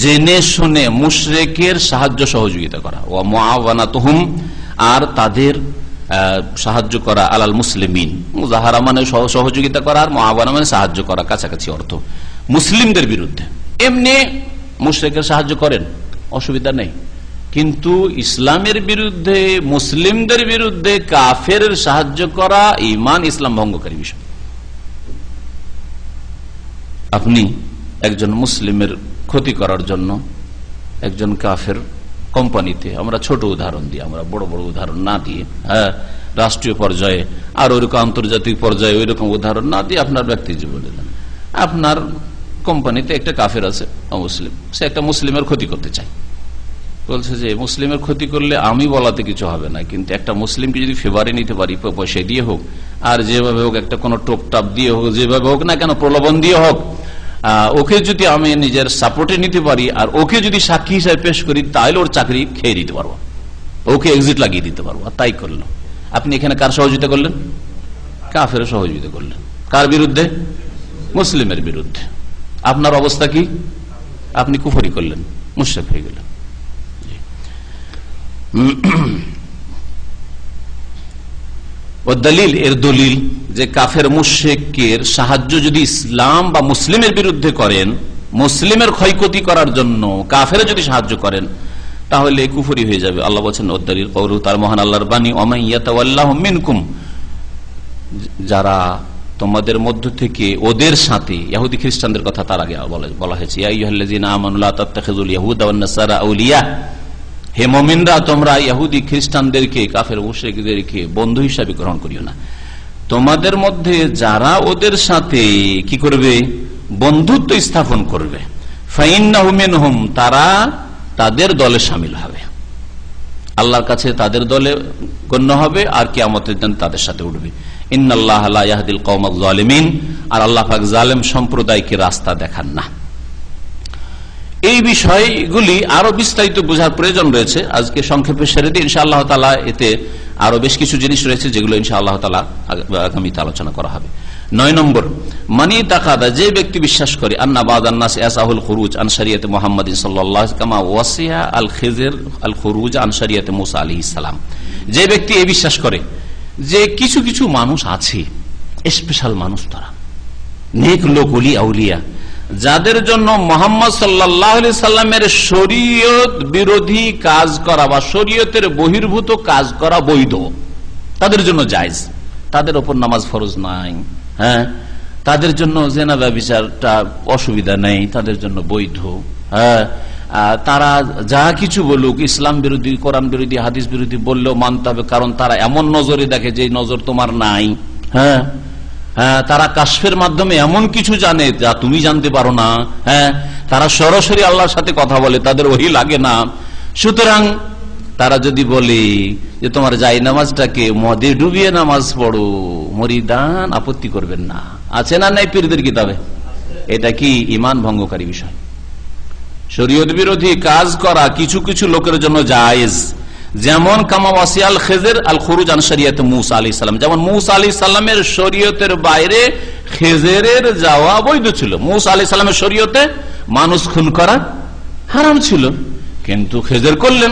জেনে শুনে মুশরিকের সাহায্য সহযোগিতা করা। ওয়া মুআওয়ানাতুহুম, আর তাদের সাহায্য করা, আলাল মুসলিমিন। মুজাহারা মানে সহযোগিতা করা, আর মুআওয়ানা মানে সাহায্য করা, কাছাকাছি অর্থ। মুসলিমদের বিরুদ্ধে এমনি মুশরিকের সাহায্য করেন, অসুবিধা নেই, কিন্তু ইসলামের বিরুদ্ধে, মুসলিমদের বিরুদ্ধে কাফের সাহায্য করা ঈমান ইসলাম ভঙ্গকারী বিষয়। আপনি একজন মুসলিমের ক্ষতি করার জন্য একজন কাফের কোম্পানিতে, আমরা ছোট উদাহরণ দিই, আমরা বড় বড় উদাহরণ না দিয়ে, হ্যাঁ, রাষ্ট্রীয় পর্যায়ে আর ওইরকম আন্তর্জাতিক পর্যায়ে ওইরকম উদাহরণ না দিয়ে আপনার ব্যক্তি জীবনে আপনার কোম্পানিতে একটা কাফের আছে, অমুসলিম, সে একটা মুসলিমের ক্ষতি করতে চায়। বলছে যে মুসলিমের ক্ষতি করলে আমি বলাতে কিছু হবে না, কিন্তু একটা মুসলিমকে যদি ফেভারে নিতে পারি, পয়সা দিয়ে হোক আর যেভাবে হোক, একটা কোনো টোপটাপ দিয়ে হোক, যেভাবে হোক না কেন, প্রলোভন দিয়ে হোক, ওকে যদি আমি নিজের সাপোর্টে নিতে পারি আর ওকে যদি সাক্ষী হিসাবে পেশ করি, তাহলে ওর চাকরি খেয়ে দিতে পারবো, ওকে এক্সিট লাগিয়ে দিতে পারবো। আর তাই করলো। আপনি এখানে কার সহযোগিতা করলেন? কাফের সহযোগিতা করলেন। কার বিরুদ্ধে? মুসলিমের বিরুদ্ধে। আপনার অবস্থা কি? আপনি কুফরি করলেন, মুশরিক হয়ে গেলেন। ও দলিল, এর দলিল যে কাফের মুশরিকের সাহায্য যদি ইসলাম বা মুসলিমের বিরুদ্ধে করেন, মুসলিমের ক্ষয়ক্ষতি করার জন্য কাফের যদি সাহায্য করেন, তাহলে কুফরি হয়ে যাবে। আল্লাহ বলেন ও দলিল কওলু, তার মহান আল্লাহর বাণী, ওয়া ইয়াতাওয়াল্লাহু মিনকুম, যারা তোমাদের মধ্য থেকে ওদের সাথে, ইহুদি খ্রিস্টানদের কথা তার আগে বলা হয়েছে, ইয়া আইয়ুহাল্লাযীনা আমানু লা তাত্তাখিযুল ইয়াহুদা ওয়ান নাসারা আউলিয়া, হে মুমিনরা, তোমরা ইহুদি খ্রিস্টানদেরকে, কাফের মুশরিকদেরকে বন্ধু হিসাবে গ্রহণ করিও না। তোমাদের মধ্যে যারা ওদের সাথে কি করবে? বন্ধুত্ব স্থাপন করবে, ফাইন্নাহু মিনহুম, তারা তাদের দলে শামিল হবে, আল্লাহর কাছে তাদের দলে গণ্য হবে, আর কিয়ামতের দিন তাদের সাথে উঠবে। ইন্নাল্লাহা লা ইয়াহদিল কওমাজ জালিমিন, আর আল্লাহ পাক জালেম সম্প্রদায়কে রাস্তা দেখান না। এই বিষয়গুলি আরো বিস্তারিত বোঝার প্রয়োজন রয়েছে। আজকে সংক্ষেপে সেরে দিই, ইনশাআল্লাহ তাআলা এতে আরো বেশ কিছু জিনিস রয়েছে যেগুলো ইনশাআল্লাহ তাআলা আগামীতে আলোচনা করা হবে। 9 নম্বর, মানি তাকাদা, যে ব্যক্তি বিশ্বাস করে, আন্না বাদান নাস ইয়াসাহুল খুরুজ আন শরিয়াতে মুহাম্মাদিন সাল্লাল্লাহু আলাইহি কামা ওয়াসিয়া আল খিজর আল খুরুজ আন শরিয়াতে মুসা আলাইহিস সালাম, যে ব্যক্তি এই বিশ্বাস করে যে কিছু কিছু মানুষ আছে, স্পেশাল মানুষ, তারা নেক লোক, ওলি আউলিয়া, যাদের জন্য মুহাম্মদ সাল্লাল্লাহু আলাইহি সাল্লামের শরীয়ত বিরোধী কাজ করা বা শরীয়তের বহির্ভূত কাজ করা বৈধ, তাদের জন্য জায়েজ, তাদের উপর নামাজ ফরজ নাই, হ্যাঁ, তাদের জন্য জেনা ব্যভিচারটা অসুবিধা নেই, তাদের জন্য বৈধ, হ্যাঁ, তারা যা কিছু বলুক, ইসলাম বিরোধী, কোরআন বিরোধী, হাদিস বিরোধী বললেও মানতে হবে, কারণ তারা এমন নজরে দেখে যে নজর তোমার নাই, হ্যাঁ, হ্যাঁ, তারা কাশফের মাধ্যমে এমন কিছু জানে যা তুমি জানতে পারো না, হ্যাঁ, তারা সরাসরি আল্লাহর সাথে কথা বলে, তাদের ওহী লাগে না। সুতরাং তারা যদি বলে যে তোমার যাই নামাজটাকে মদে ডুবিয়ে নামাজ পড়ো, মরিদান আপত্তি করবেন না, আছে না নাই পীরদের কিতাবে? এটা কি ঈমান ভঙ্গকারী বিষয়? শরীয়ত বিরোধী কাজ করা কিছু কিছু লোকের জন্য জায়েজ, যেমন কামা ওয়াসিয়াল খিজর আল খুরুজ আন শরিয়াতে মুসা আলাইহিস সালাম, যেমন মুসা আলাইহিস সালামের শরীয়তের বাইরে খিজরের যাওয়া বৈধ ছিল। মুসা আলাইহিস সালামের শরীয়তে মানুষ খুন করা হারাম ছিল, কিন্তু খিজর করলেন।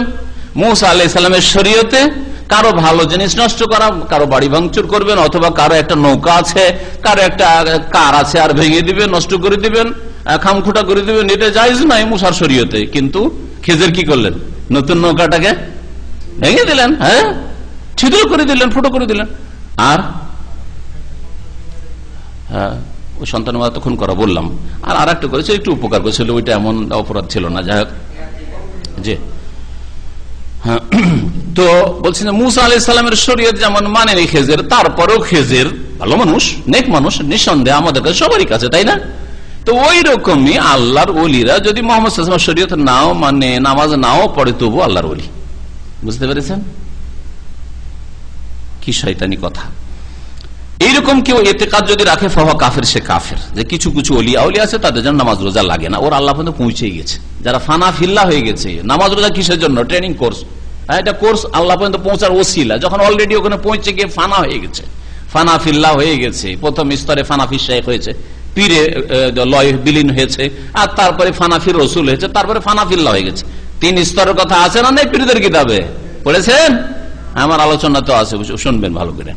মুসা আলাইহিস সালামের শরীয়তে কারো ভালো জিনিস নষ্ট করা, কারো বাড়ি ভাঙচুর করবেন, অথবা কারো একটা নৌকা আছে, কারো একটা কার আছে, আর ভেঙে দিবেন, নষ্ট করে দিবেন, খামখুটা করে দিবেন, এটা জায়েজ নাই মুসার শরীয়তে। কিন্তু খিজর কি করলেন? নতুন নৌকাটাকে ভেঙে দিলেন, হ্যাঁ, ছিদ্র করে দিলেন, ফুটো করে দিলেন। আর হ্যাঁ, ওই সন্তানের মাথা খুন করা বললাম, আর একটা করেছে একটু উপকার করেছিল, ওইটা এমন অপরাধ ছিল না। যাই হোক, জি হ্যাঁ, তো বলছি না মুসা আলাইহিস সালামের শরীয়ত যেমন মানেনি খেজের, তারপরেও খেজের ভালো মানুষ, নেক মানুষ, নিঃসন্দেহে আমাদের কাছে সবারই কাছে, তাই না? তো ওই রকমই আল্লাহর ওলিরা যদি মোহাম্মদ সাল্লাল্লাহু আলাইহি ওয়াসাল্লামের শরীয়ত নাও মানে, নামাজ নাও পড়ে, তবু আল্লাহর ওলি। বুঝতে পেরেছেন কি শয়তানি কথা? এইরকম কেউ এতেকাদ যদি রাখে ফাহুয়া কাফের, সে কাফের। যে কিছু কিছু ওলিয়া আউলিয়া আছে তাদের জন্য নামাজ রোজা লাগে না, ওর আল্লাহ পর্যন্ত পৌঁছেই গেছে। যারা ফানা ফিল্লা হয়ে গেছে, নামাজ রোজা কিসের জন্য? Training course. এটা কোর্স আল্লাহ পর্যন্ত পৌঁছার ওসিলা। যখন অলরেডি ওখানে পৌঁছে গিয়ে ফানা হয়ে গেছে, ফানা ফিল্লা হয়ে গেছে, প্রথম স্তরে ফানাফি শেখ হয়েছে, পীরে লয় বিলীন হয়েছে, আর তারপরে ফানাফির রসুল হয়েছে, তারপরে ফানাফিল্লা হয়ে গেছে। 3 স্তরের কথা আছে না নেই পীরদের কিতাবে? পড়েছেন? আমার আলোচনা তো আছে, শুনবেন ভালো করে।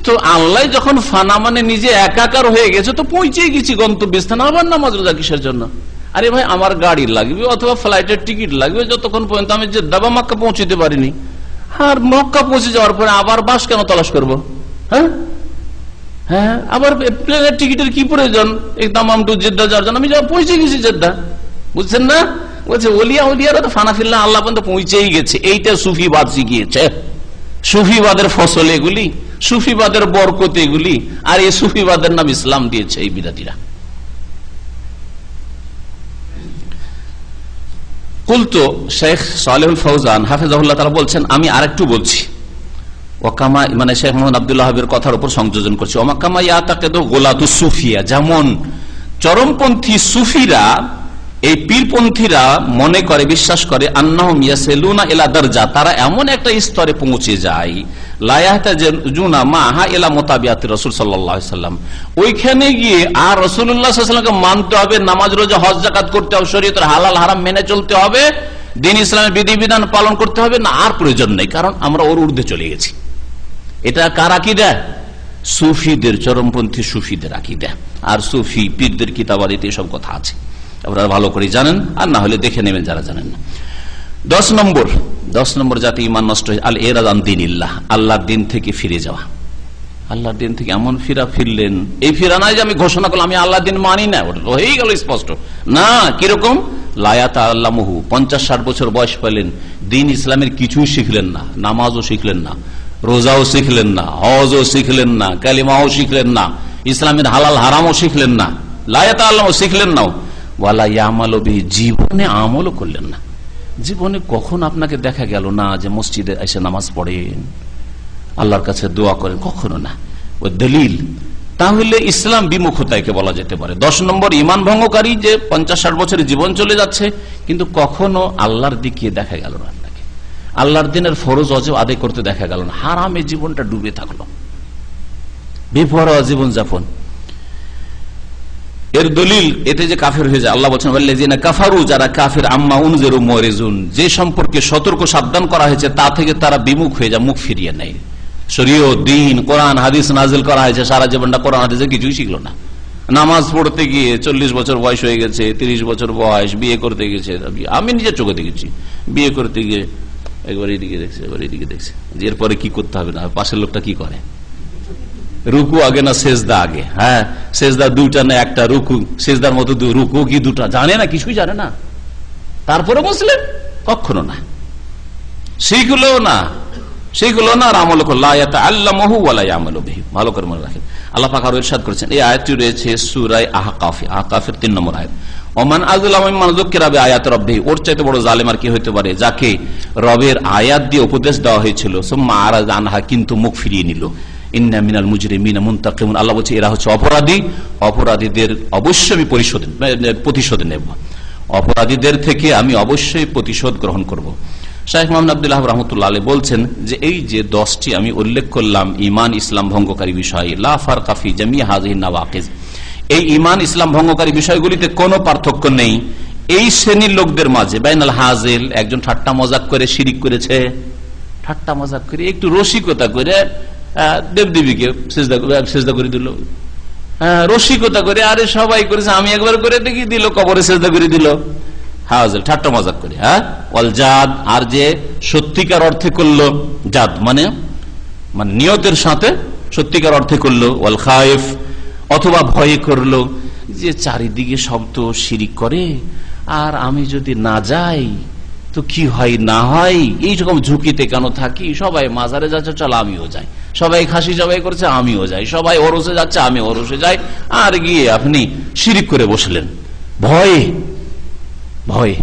তো আল্লাহ যখন ফানা মানে নিজে একাকার হয়ে গেছে, তো পৌঁছে গেছি গন্তব্যস্থানে, আবার নামাজ রোজা কিসের জন্য? আরে ভাই, আমার গাড়ি লাগবে অথবা ফ্লাইটের টিকিট লাগবে, যতক্ষণ পর্যন্ত আমি জেদ্দা বা মক্কা পৌঁছতে পারিনি। আর মক্কা পৌঁছে যাওয়ার পরে আবার বাস কেন তলাশ করবো? হ্যাঁ হ্যাঁ, আবার প্লেনের টিকিটের কি প্রয়োজন? একদম টু জেদ্দা যাওয়ার জন্য আমি পৌঁছে গেছি জেদ্দা। বুঝছেন না? বলছে ওলিয়ারা তো ফানাফিল্লাহ আল্লাহ পর্যন্ত পৌঁছেই গেছে। এইটা সুফিবাদ শিখিয়েছে, সুফিবাদের ফসল এগুলি, সুফিবাদের বরকত এগুলি, আর এই সুফিবাদের নাম ইসলাম দিয়েছে এই বিদাতিরা। কুলতো শেখ সালেহুল ফৌজান হাফিজাহুল্লাহ তাআলা বলছেন, আমি আরেকটু বলছি, ওয়াকামা মানে শেখ মোহাম্মদ আব্দুল্লাহ হাবিবের কথার উপর সংযোজন করছি, ওয়াকামা ইয়াতাকিদু গুলাতুস সুফিয়া, যেমন চরমপন্থী সুফিরা, এই পীরপন্থীরা মনে করে, বিশ্বাস করে, আন্নাহুম ইয়াসিলুনা ইলা দারজা, তারা এমন একটা স্তরে পৌঁছে যায়, লা ইয়াহতাজুনা মাহা ইলা মুতাবিআতি রাসূল সাল্লাল্লাহু আলাইহি সাল্লাম, ওইখানে গিয়ে আর রাসূলুল্লাহ সাল্লাল্লাহু আলাইহি ওয়াসাল্লামকে মানতে হবে, নামাজ রোজা হজ যাকাত করতে হবে, শরীয়তের হালাল হারাম মেনে চলতে হবে, দ্বীন ইসলামের বিধিবিধান পালন করতে হবে না, আর প্রয়োজন নেই, কারণ আমরা ওর ঊর্ধ্বে চলে গেছি। এটা কার আকীদা? সুফিদের, চরমপন্থী সুফিদের আকীদা। আর সুফি পীরদের কিতাবাদিতে এসব কথা আছে, আপনারা ভালো করে জানেন, আর না হলে দেখে নেবেন যারা জানেন না। 10 নম্বর যাতে ইমান নষ্ট হয়, আল ইরাদ আন দীনিল্লাহ, আল্লাহর দিন থেকে ফিরে যাওয়া। আল্লাহর দিন থেকে এমন ফিরলেন, এই ফিরা নাই যে আমি ঘোষণা করলাম আমি আল্লাহর দিন মানি না, ওটা হয়েই গেল স্পষ্ট না। কিরকম? লায়াত আল্লামহু, 50-60 বছর বয়স পেলেন, দিন ইসলামের কিছুই শিখলেন না, নামাজও শিখলেন না, রোজাও শিখলেন না, হজও শিখলেন না, কালিমাও শিখলেন না, ইসলামের হালাল হারামও শিখলেন না, লায়াত আল্লাহ শিখলেন না, ওয়ালা ইয়ামালু বিহি, জীবনে আমলও করলেন না। জীবনে কখন আপনাকে দেখা গেল না যে মসজিদে এসে নামাজ পড়েন, আল্লাহর কাছে দোয়া করেন? কখনো না। ওই দলিল, তাহলে ইসলাম বিমুখতাকে বলা যেতে পারে। 10 নম্বর ইমান ভঙ্গকারী, যে 50-60 বছরের জীবন চলে যাচ্ছে, কিন্তু কখনো আল্লাহর দিকে দেখা গেল না, আপনাকে আল্লাহর দিনের ফরজ অজেব আদায় করতে দেখা গেল না, হারামে জীবনটা ডুবে থাকলো, বেপরোয়া জীবন যাপন। এর দলিল এতে যে কাফের হয়ে যায়, আল্লাহ বলছেন ওয়াল্লাযিনা কাফারু, যারা কাফের, আম্মা উনজিরু মুরিজুন, যে সম্পর্কে সতর্ক সাবধান করা হয়েছে তা থেকে তারা বিমুখ হয়ে যায়, মুখ ফিরিয়ে নেয়। শরীয়ত, দ্বীন, কোরআন হাদিস নাজিল করা হয়েছে, সারা জীবনটা কোরআন হাদিসে কিছুই শিখলো না। নামাজ পড়তে গিয়ে 40 বছর বয়স হয়ে গেছে, 30 বছর বয়স, বিয়ে করতে গেছে, আমি নিজের চোখে দেখেছি, বিয়ে করতে গিয়ে একবার এইদিকে দেখছে, একবার এইদিকে দেখছে, এরপরে কি করতে হবে না, পাশের লোকটা কি করে, রুকু আগে না সেজদা আগে? হ্যাঁ, সেজদা 2টা না 1টা, রুকু সেজদার মতো রুকু কি 2টা, জানে না, কিছুই জানে না, তারপরে মুসলিম? কখনো না, শিখলো না, আর আমল করলো। ভালো করে মনে রাখেন, আল্লাহ পাক আরো ইরশাদ করেছেন, এই আয়াতটি রয়েছে সূরা আহকাফের 3 নম্বর আয়াত, ওমান আযলামু মিম্মান যুক্কিরা বিআয়াতি রাব্বিহি, ওর চাইতে বড় জালেম আর কি হতে পারে, যাকে রবের আয়াত দিয়ে উপদেশ দেওয়া হয়েছিল, সুম্মা আরাযা আনহা, কিন্তু মুখ ফিরিয়ে নিল। ইন্না মিনাল মুজরিমিনা মুনতাকিমুন, আল্লাহ বলছে এরা হচ্ছে অপরাধী, অপরাধীদের অবশ্যই আমি প্রতিশোধ নেব, অপরাধীদের থেকে আমি অবশ্যই প্রতিশোধ গ্রহণ করব। শাইখ মোহাম্মদ আব্দুল্লাহ রাহমাতুল্লাহ আলাইহি বলছেন যে এই যে 10টি আমি উল্লেখ করলাম ইমান ইসলাম ভঙ্গকারী বিষয়, লা ফারকা ফি জামি হাযিহি নাওয়াকিজ, এই ইমান ইসলাম ভঙ্গকারী বিষয়গুলিতে কোনো পার্থক্য নেই এই শ্রেণীর লোকদের মাঝে। বাইনাল হাজিল, একজন ঠাট্টা মজাক করে শিরিক করেছে, ঠাট্টা মজাক করে একটু রসিকতা করে দেবদেবীকে সেজদা করে দিল, রসিকতা করে, আরে সবাই করেছে আমি একবার করে দেখি, দিল কবরে সেজদা করে দিল, হাজিল, ঠাট্টা মজাক করে। হ্যাঁ, ওয়াল জাদ, আর যে সত্যিকার অর্থে করলো, জাদ মানে নিয়তের সাথে সত্যিকার অর্থে করলো, ওয়াল খায়েফ, অথবা ভয়ে করলো যে চারিদিকে সব তো শিরিক করে, আর আমি যদি না যাই তো কি হয় না হয়, এইরকম ঝুঁকিতে কেন থাকি, সবাই মাজারে যাচ্ছে চল আমিও যাই, সবাই খাসি জবাই করছে আমিও যাই, সবাই ওরসে যাচ্ছে আমি ওরসে যাই, আর গিয়ে আপনি শিরিক করে বসলেন ভয়ে। ভয়ে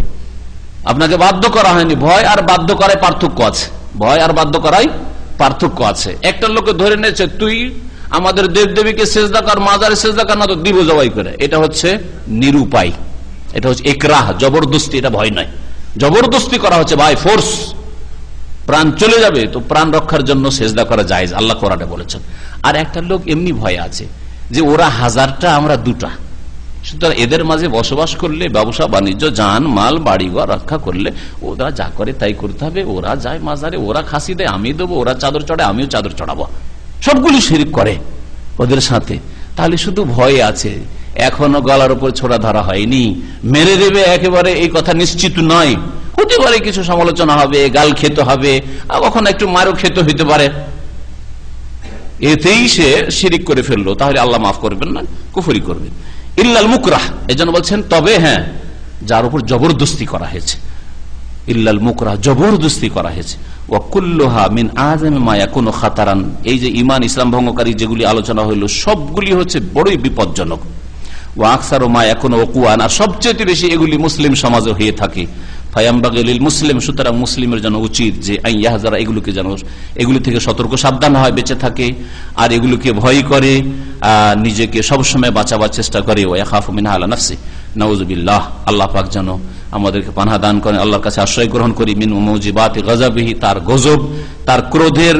আপনাকে বাধ্য করা হয়নি, ভয় আর বাধ্য করায় পার্থক্য আছে, ভয় আর বাধ্য করাই পার্থক্য আছে। একটা লোকে ধরে নিয়েছে তুই আমাদের দেব দেবীকে সেজদা কর, মাজারে সেজদা কর, না তো দিব জবাই করে, এটা হচ্ছে নিরুপায়, এটা হচ্ছে ইকরাহ, জবরদস্তি, এটা ভয় নয়, জবরদস্তি করা হচ্ছে ভাই, ফোর্স, প্রাণ চলে যাবে তো প্রাণ রক্ষার জন্য সেজদা করা জায়েজ, আল্লাহ কোরআনে বলেছেন। আর একটা লোক এমনি ভয় আছে যে ওরা 1000টা আমরা 2টা, সুতরাং এদের মাঝে বসবাস করলে ব্যবসা বাণিজ্য জান মাল বাড়িঘর রক্ষা করলে ওরা যা করে তাই করতে হবে, ওরা যায় মাজারে, ওরা খাসি দেয় আমি দেবো, ওরা চাদর চড়ায় আমিও চাদর চড়াবো, সবগুলি শিরিক করে ওদের সাথে। তাহলে শুধু ভয় আছে, এখনো গলার উপর ছোড়া ধরা হয়নি, মেরে দেবে একেবারে এই কথা নিশ্চিত নয়, হতে পারে কিছু সমালোচনা হবে, গাল খেতে হবে, কখনো একটু মারও খেতে হইতে পারে, এতেই সে শিরিক করে ফেললো, তাহলে আল্লাহ মাফ করবেন না, কুফরি করবেন। ইল্লাল মুকরাহ, এজন্য বলছেন তবে হ্যাঁ যার উপর জবরদস্তি করা হয়েছে, ইল্লাল মুকরাহ, জবরদস্তি করা হয়েছে। ওয়া কুল্লুহা মিন আযামি মা ইয়াকুনু খাতারান, এই যে ঈমান ইসলাম ভঙ্গকারী যেগুলি আলোচনা হইল সবগুলি হচ্ছে বড়ই বিপজ্জনক। ওয়া আকসারু মা ইয়াকুনু ওকুয়ান, আর সবচেয়ে বেশি এগুলি মুসলিম সমাজে হয়ে থাকে। ফায়ামবাগি লিল মুসলিম, সুতরাং মুসলিমের জন্য উচিত যে আন ইয়াহযারা, এগুলোকে যেন এগুলি থেকে সতর্ক সাবধান হয়, বেঁচে থাকে, আর এগুলোকে ভয় করে, নিজেকে সবসময় বাঁচাবার চেষ্টা করে। ওয়া ইয়াখাফু মিনহা আলা নাফসি, নাউযুবিল্লাহ, আল্লাহ পাক যেন আমাদেরকে পানাহ দান করেন, আল্লাহর কাছে আশ্রয় গ্রহণ করি, মিন মুজিবাতি গযাবিহি, তার গজব, তার ক্রোধের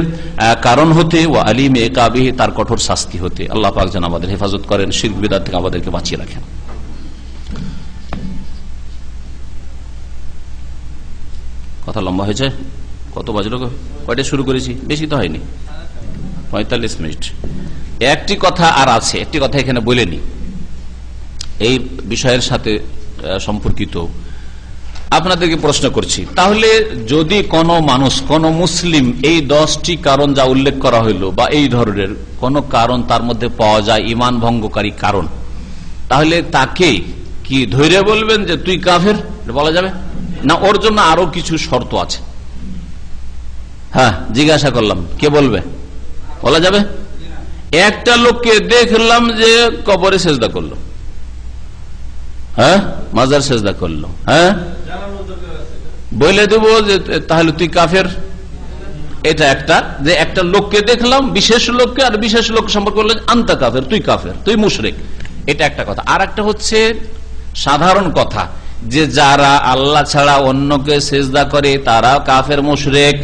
কারণ হতে, ওয়া আলিমি ইকাবিহি, তার কঠোর শাস্তি হতে। আল্লাহ পাক যেন আমাদের হেফাজত করেন, শিরক বিদআত থেকে আমাদেরকে বাঁচিয়ে রাখেন। কথা লম্বা হয়েছে, কত বাজলো, কয়টা শুরু করেছি, বেশি তো হয়নি, 45 মিনিট। একটি কথা আর আছে, একটি কথা এখানে বলেনি, এই বিষয়ের সাথে সম্পর্কিত আপনাদেরকে প্রশ্ন করছি। তাহলে যদি কোন মানুষ, কোন মুসলিম এই 10টি কারণ যা উল্লেখ করা হইলো বা এই ধরনের কোন কারণ তার মধ্যে পাওয়া যায়, ঈমান ভঙ্গকারী কারণ, তাহলে তাকে কি ধৈর্য বলবেন যে তুই কাফের, বলা যাবে না? ওর জন্য আরো কিছু শর্ত আছে। হ্যাঁ, জিজ্ঞাসা করলাম, কে বলবে? বলা যাবে? একটা লোককে দেখলাম যে কবরে সেজদা করলো, হ্যাঁ, মাজার সেজদা করলো, হ্যাঁ, বলে দেবো যে তাহলে তুই কাফের। এটা একটা, যে একটা লোককে দেখলাম, বিশেষ লোককে, আর বিশেষ লোক সম্পর্কে বললেন আনতা কাফের, তুই কাফের, তুই মুশরিক, এটা একটা কথা। আর একটা হচ্ছে সাধারণ কথা, যে যারা আল্লাহ ছাড়া অন্যকে সেজদা করে তারা কাফের মুশরিক।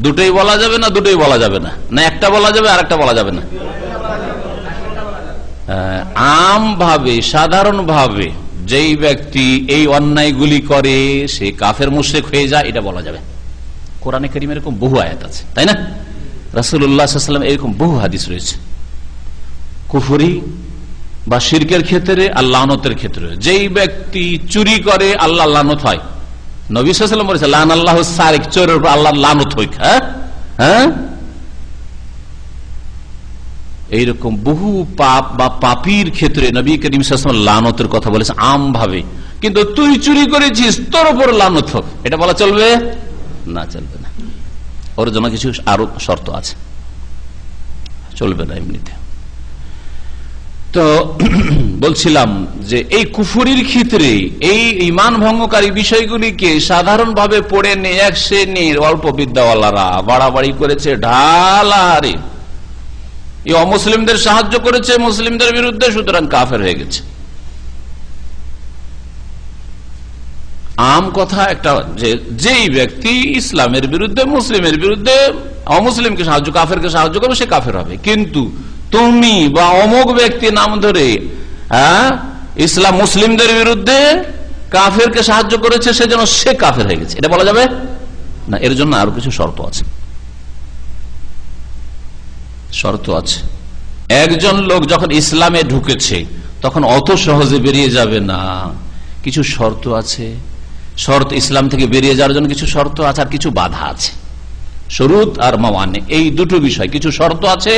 দুটোই বলা যাবে না? দুটোই বলা যাবে না, না একটা বলা যাবে আর একটা বলা যাবে না? আম ভাবে, সাধারণ ভাবে যেই ব্যক্তি এই অন্যায়গুলি করে সে কাফের মুশরিক হয়ে যায়, এটা বলা যাবে। কোরআনে কারীমে এরকম বহু আয়াত আছে, তাই না? রাসূলুল্লাহ সাল্লাল্লাহু আলাইহি ওয়াসাল্লাম এরকম বহু হাদিস রয়েছে, কুফরি বা শিরকের ক্ষেত্রে আর লানতের ক্ষেত্রে। যেই ব্যক্তি চুরি করে আল্লাহ লানত হয়, নবী সাল্লাল্লাহু আলাইহি ওয়াসাল্লাম বলেছেন লান আল্লাহু সারিক, চোরের উপর আল্লাহ লানত হোক। হ্যাঁ হ্যাঁ, এইরকম বহু পাপ বা পাপীর ক্ষেত্রে নবী করিম সাল্লাল্লাহু আলাইহি ওয়াসাল্লাম লানতের কথা বলেছেন আম ভাবে। কিন্তু তুই চুরি করেছিস, তোর উপর লানত হোক, এটা বলা চলবে না? চলবে না। ওর জন্য কিছু আরো শর্ত আছে, চলবে না এমনিতে। তো বলছিলাম যে এই কুফরির ক্ষেত্রে এই ঈমান ভঙ্গকারী বিষয়গুলিকে সাধারণভাবে পড়ে নিয়ে এক শ্রেণীর অল্প বিদ্যাওয়ালারা বাড়াবাড়ি করেছে, ঢালাহারে এই অমুসলিমদের সাহায্য করেছে মুসলিমদের বিরুদ্ধে, সুতরাং কাফের হয়ে গেছে। আম কথা একটা, যে যেই ব্যক্তি ইসলামের বিরুদ্ধে, মুসলিমের বিরুদ্ধে, অমুসলিমকে সাহায্য, কাফেরকে সাহায্য করবে সে কাফের হবে। কিন্তু তুমি বা অমুক ব্যক্তি নাম ধরে ইসলাম মুসলিমদের বিরুদ্ধে কাফেরকে সাহায্য করেছে, সেজন্য সে কাফের হয়ে গেছে, এটা বলা যাবে না। এর জন্য আরো কিছু শর্ত আছে, শর্ত আছে। একজন লোক যখন ইসলামে ঢুকেছে তখন অত সহজে বেরিয়ে যাবে না, কিছু শর্ত আছে। শর্ত, ইসলাম থেকে বেরিয়ে যাওয়ার জন্য কিছু শর্ত আছে, আর কিছু বাধা আছে। শরুত আর মাওয়ানে, এই দুটো বিষয়, কিছু শর্ত আছে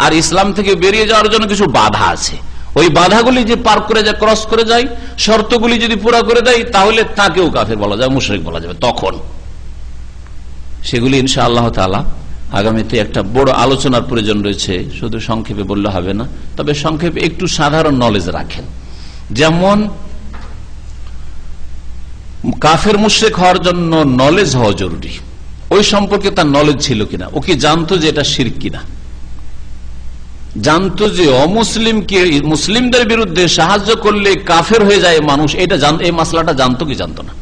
আর ইসলাম থেকে বেরিয়ে যাওয়ার জন্য কিছু বাধা আছে। ওই বাধাগুলি যে পার করে যায়, ক্রস করে যায়, শর্তগুলি যদি পুরা করে দেয়, তাহলে তাকেও কাফের বলা যাবে, মুশরিক বলা যাবে। তখন সেগুলি ইনশাআল্লাহ তাআলা আগামীতে একটা বড় আলোচনার প্রয়োজন রয়েছে, শুধু সংক্ষেপে বললে হবে না। তবে সংক্ষেপে একটু সাধারণ নলেজ রাখেন। যেমন কাফের মুশরিক হওয়ার জন্য নলেজ হওয়া জরুরি। ওই সম্পর্কে তার নলেজ ছিল কিনা, ও কি জানতো যে এটা শিরক কিনা, জানতো যে অমুসলিমকে মুসলিমদের বিরুদ্ধে সাহায্য করলে কাফের হয়ে যায় মানুষ, এটা এই মাসলাটা জানতো কি জানতো না?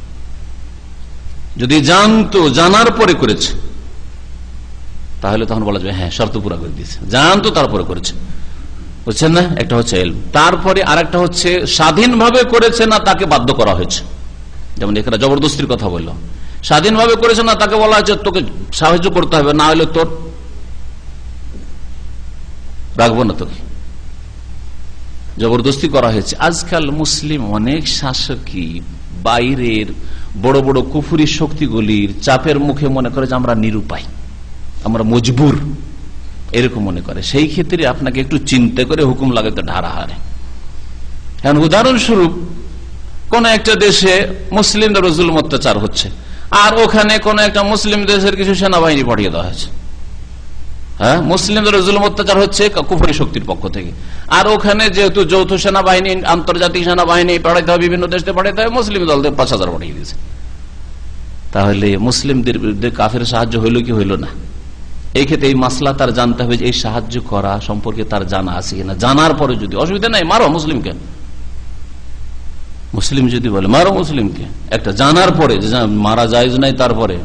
যদি জানতো, জানার পরে করেছে, তাহলে তখন বলা যাবে হ্যাঁ শর্ত পুরা করে দিয়েছে। জানতো তারপরে করেছে, বুঝছেন না? একটা হচ্ছে ইলম, তারপরে আরেকটা হচ্ছে স্বাধীনভাবে করেছে না তাকে বাধ্য করা হয়েছে। যেমন এখানে জবরদস্তির কথা বললো, স্বাধীনভাবে করেছে না তাকে বলা হয়েছে তোকে সাহায্য করতে হবে, না হলে তোর রাখবো না, তোকে জবরদস্তি করা হয়েছে। আজকাল মুসলিম অনেক শাসকই বাইরের বড় বড় কুফরি শক্তিগুলির চাপের মুখে মনে করে যে আমরা নিরুপায়, আমরা মজবুর, এরকম মনে করে। সেই ক্ষেত্রে আপনাকে একটু চিন্তা করে হুকুম লাগাতে ঢাড়া হারে। এখন উদাহরণস্বরূপ কোন একটা দেশে মুসলিমদের জুলুম অত্যাচার হচ্ছে, আর ওখানে কোন একটা মুসলিম দেশের কিছু সেনাবাহিনী পাঠিয়ে দেওয়া হয়েছে। হ্যাঁ, মুসলিমদের জুলুম অত্যাচার হচ্ছে কুফরি শক্তির পক্ষ থেকে, আর ওখানে যেহেতু যৌথ সেনাবাহিনী, আন্তর্জাতিক সেনাবাহিনী পাঠাইতে হবে, বিভিন্ন দেশে পাঠাইতে হবে, মুসলিম দলদের ৫,০০০ পাঠিয়ে দিয়েছে। তাহলে মুসলিমদের বিরুদ্ধে কাফের সাহায্য হইল কি হইল না? এই ক্ষেত্রে এই মাসলা তার জানতে হবে যে এই সাহায্য করা সম্পর্কে তার জানা আছে কিনা। জানার পরে যদি অসুবিধা নাই, মারো মুসলিমকে, মুসলিম যদি বলে মারো মুসলিমকে, একটা জানার পরে যে মারা জায়েজ নাই, তারপরে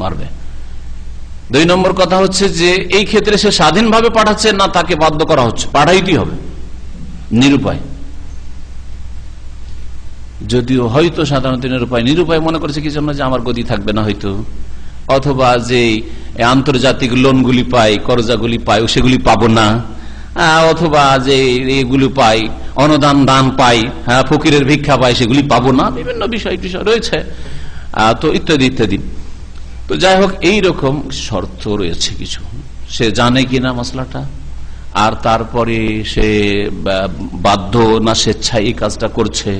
মারবে। ২ নম্বর কথা হচ্ছে যে এই ক্ষেত্রে সে স্বাধীনভাবে পাঠাচ্ছে না তাকে বাধ্য করা হচ্ছে, পাঠাইতেই হবে, নিরুপায়। যদিও হয়তো সাধারণত নিরুপায় মনে করছে কি জন্য, যে আমার গদি থাকবে না হয়তো, অথবা যে আন্তর্জাতিক লোনগুলি পাই, করজাগুলি পাই, সেগুলি পাবো না, অথবা যে এগুলি পাই, অনুদান দান পাই, হ্যাঁ, ফকিরের ভিক্ষা পাই, সেগুলি পাবো না, বিভিন্ন বিষয় রয়েছে, তো ইত্যাদি ইত্যাদি। তো যাই হোক, এইরকম শর্ত রয়েছে কিছু, সে জানে কিনা মশলাটা, আর তারপরে সে বাধ্য না স্বেচ্ছায় এই কাজটা করছে,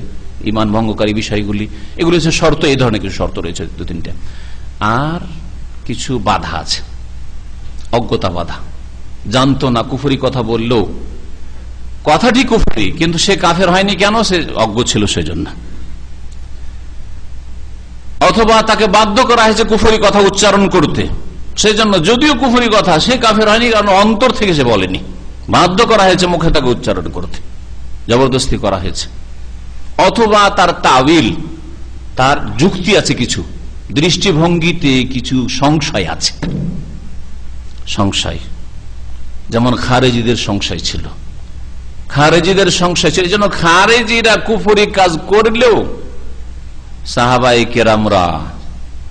ইমান ভঙ্গকারী বিষয়গুলি, এগুলি হচ্ছে শর্ত। এই ধরনের কিছু শর্ত রয়েছে ২-৩টা। আর কিছু বাধা আছে, অজ্ঞতা বাধা। জানতো না, কুফরি কথা বললো, কথাটি কুফরি, কিন্তু সে কাফের হয়নি কেন? সে অজ্ঞ ছিল সেজন্য। অথবা তাকে বাধ্য করা হয়েছে কুফরি কথা উচ্চারণ করতে, সেজন্য যদিও কুফরি কথা, সে কাফের হয়নি কারণ অন্তর থেকে সে বলেনি, বাধ্য করা হয়েছে মুখে তাকে উচ্চারণ করতে, জবরদস্তি করা হয়েছে। অথবা তার তাবিল, তার যুক্তি আছে, কিছু দৃষ্টিভঙ্গিতে কিছু সংশয় আছে, সংশয়। যেমন খারেজিদের সংশয় ছিল, খারেজিদের সংশয় ছিল, এই জন্য খারেজিরা কুফরি কাজ করলেও সাহাবায়ে কেরামরা,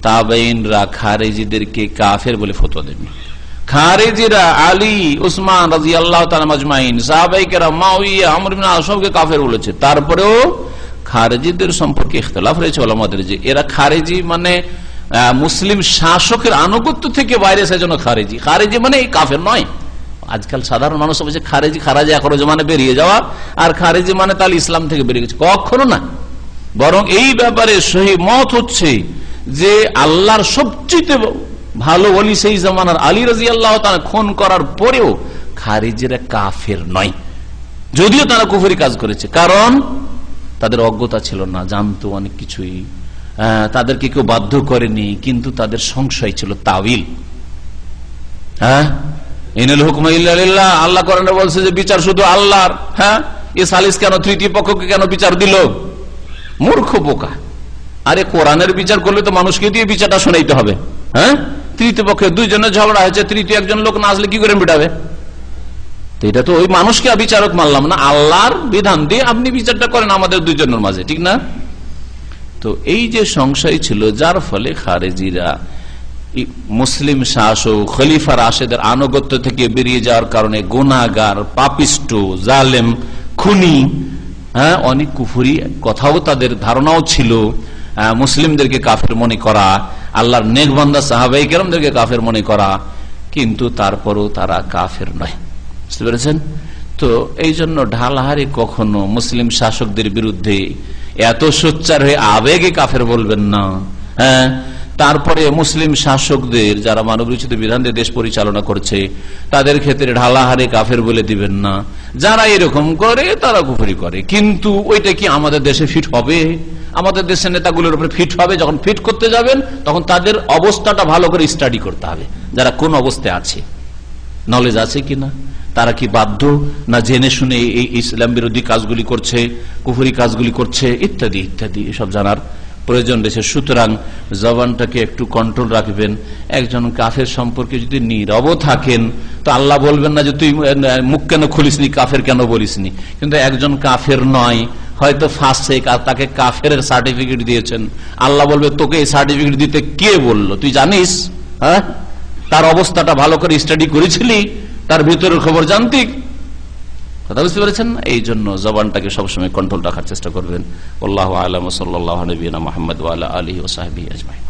তাবেঈনরা খারেজিদেরকে কাফের বলে ফতোয়া দেননি। খারেজিরা আলী, উসমান রাদিয়াল্লাহু তাআলা আজমাইন, সাহাবায়ে কেরাম, মুআবিয়া, আমর ইবনে আস সবকে কাফের বলেছে। তারপরেও খারেজিদের সম্পর্কে ইখতিলাফ রয়েছে উলামাদের, যে এরা খারেজি মানে মুসলিম শাসকের আনুগত্য থেকে বাইরে, সেজন্য খারেজি। খারেজি মানে এই কাফের নয়। আজকাল সাধারণ মানুষ বলছে খারেজি, খারাজি আখরজ মানে বেরিয়ে যাওয়া, আর খারেজি মানে তাহলে ইসলাম থেকে বেরিয়ে গেছে। কখনো না, বরং এই ব্যাপারে সহিহ মত হচ্ছে যে আল্লাহর সবচেয়ে ভালো ওলি সেই জামানার আলী রাদিয়াল্লাহু তাআলা খুন করার পরেও খারেজিরা কাফের নয়, যদিও তারা কুফরি কাজ করেছে, কারণ তাদের অজ্ঞতা ছিল না, জানতো অনেক কিছুই, তাদেরকে কেউ বাধ্য করেনি, কিন্তু তাদের সংশয় ছিল, তাবিল। হ্যাঁ, ইনাল হুকমু ইল্লা লিল্লাহ, আল্লাহ কোরআনে বলছে যে বিচার শুধু আল্লাহর। হ্যাঁ, এ সালিস কেন তৃতীয় পক্ষকে কেন বিচার দিল? মূর্খ বোকা। আরে কোরআনের বিচার করলে তো মানুষকে দিয়ে বিচারটা শোনাইতে হবে। হ্যাঁ, তৃতীয় পক্ষে দুইজনের ঝগড়া হয়েছে, তৃতীয় একজন লোক না আসলে কি করে মিটাবে? তো এটা তো ওই মানুষকে বিচারক মানলাম না, আল্লাহর বিধান দিয়ে আপনি বিচারটা করেন আমাদের দুইজনের মাঝে, ঠিক না? তো এই যে সংশয় ছিল, যার ফলে খারেজিরা মুসলিম শাসক খলিফা রাশেদের আনুগত্য থেকে বেরিয়ে যাওয়ার কারণে গুনাহগার, পাপিষ্ট, জালেম, খুনি, হ্যাঁ, অনেক কুফরি কথাও তাদের ধারণাও ছিল, মুসলিমদেরকে কাফের মনে করা, আল্লাহর নেক বান্দা সাহাবায়ে কেরামদেরকে কাফের মনে করা, কিন্তু তারপরও তারা কাফের নয়। বুঝতে পেরেছেন? তো এই জন্য ঢালাহারি কখনো মুসলিম শাসকদের বিরুদ্ধে এত সোচ্চার হয়ে আবেগে কাফের বলবেন না। হ্যাঁ, তারপরে মুসলিম শাসকদের যারা মানবরচিত বিধান দিয়ে দেশ পরিচালনা করছে তাদের ক্ষেত্রে ঢালাহারে কাফের বলে দিবেন না। যারা এরকম করে তারা কুফরি করে, কিন্তু ওইটা কি আমাদের দেশে ফিট হবে? আমাদের দেশের নেতাগুলোর উপরে ফিট হবে? যখন ফিট করতে যাবেন তখন তাদের অবস্থাটা ভালো করে স্টাডি করতে হবে, যারা কোন অবস্থায় আছে, নলেজ আছে কিনা, তারা কি বাধ্য না জেনে শুনে এই ইসলাম বিরোধী কাজগুলি করছে, কুফরি কাজগুলি করছে, ইত্যাদি ইত্যাদি এসব জানার প্রয়োজন রয়েছে। সুতরাং জবানটাকে একটু কন্ট্রোল রাখবেন। একজন কাফের সম্পর্কে যদি নীরব থাকেন তো আল্লাহ বলবেন না যে তুই মুখ কেন খুলিসনি, কাফের কেন বলিসনি। কিন্তু একজন কাফের নয়, হয়তো ফাঁসে, তাকে কাফের সার্টিফিকেট দিয়েছেন, আল্লাহ বলবে তোকে এই সার্টিফিকেট দিতে কে বললো, তুই জানিস? হ্যাঁ, তার অবস্থাটা ভালো করে স্টাডি করেছিলি, তার ভিতরের খবর জানতিক? কথা বুঝতে পেরেছেন? এই জন্য জবানটাকে সবসময় কন্ট্রোল রাখার চেষ্টা করবেন। আল্লাহু আ'লাম, সাল্লাল্লাহু আলা নবিয়িনা মুহাম্মদ ওয়া আলা আলিহি ওয়া সাহবিহি আজমাইন।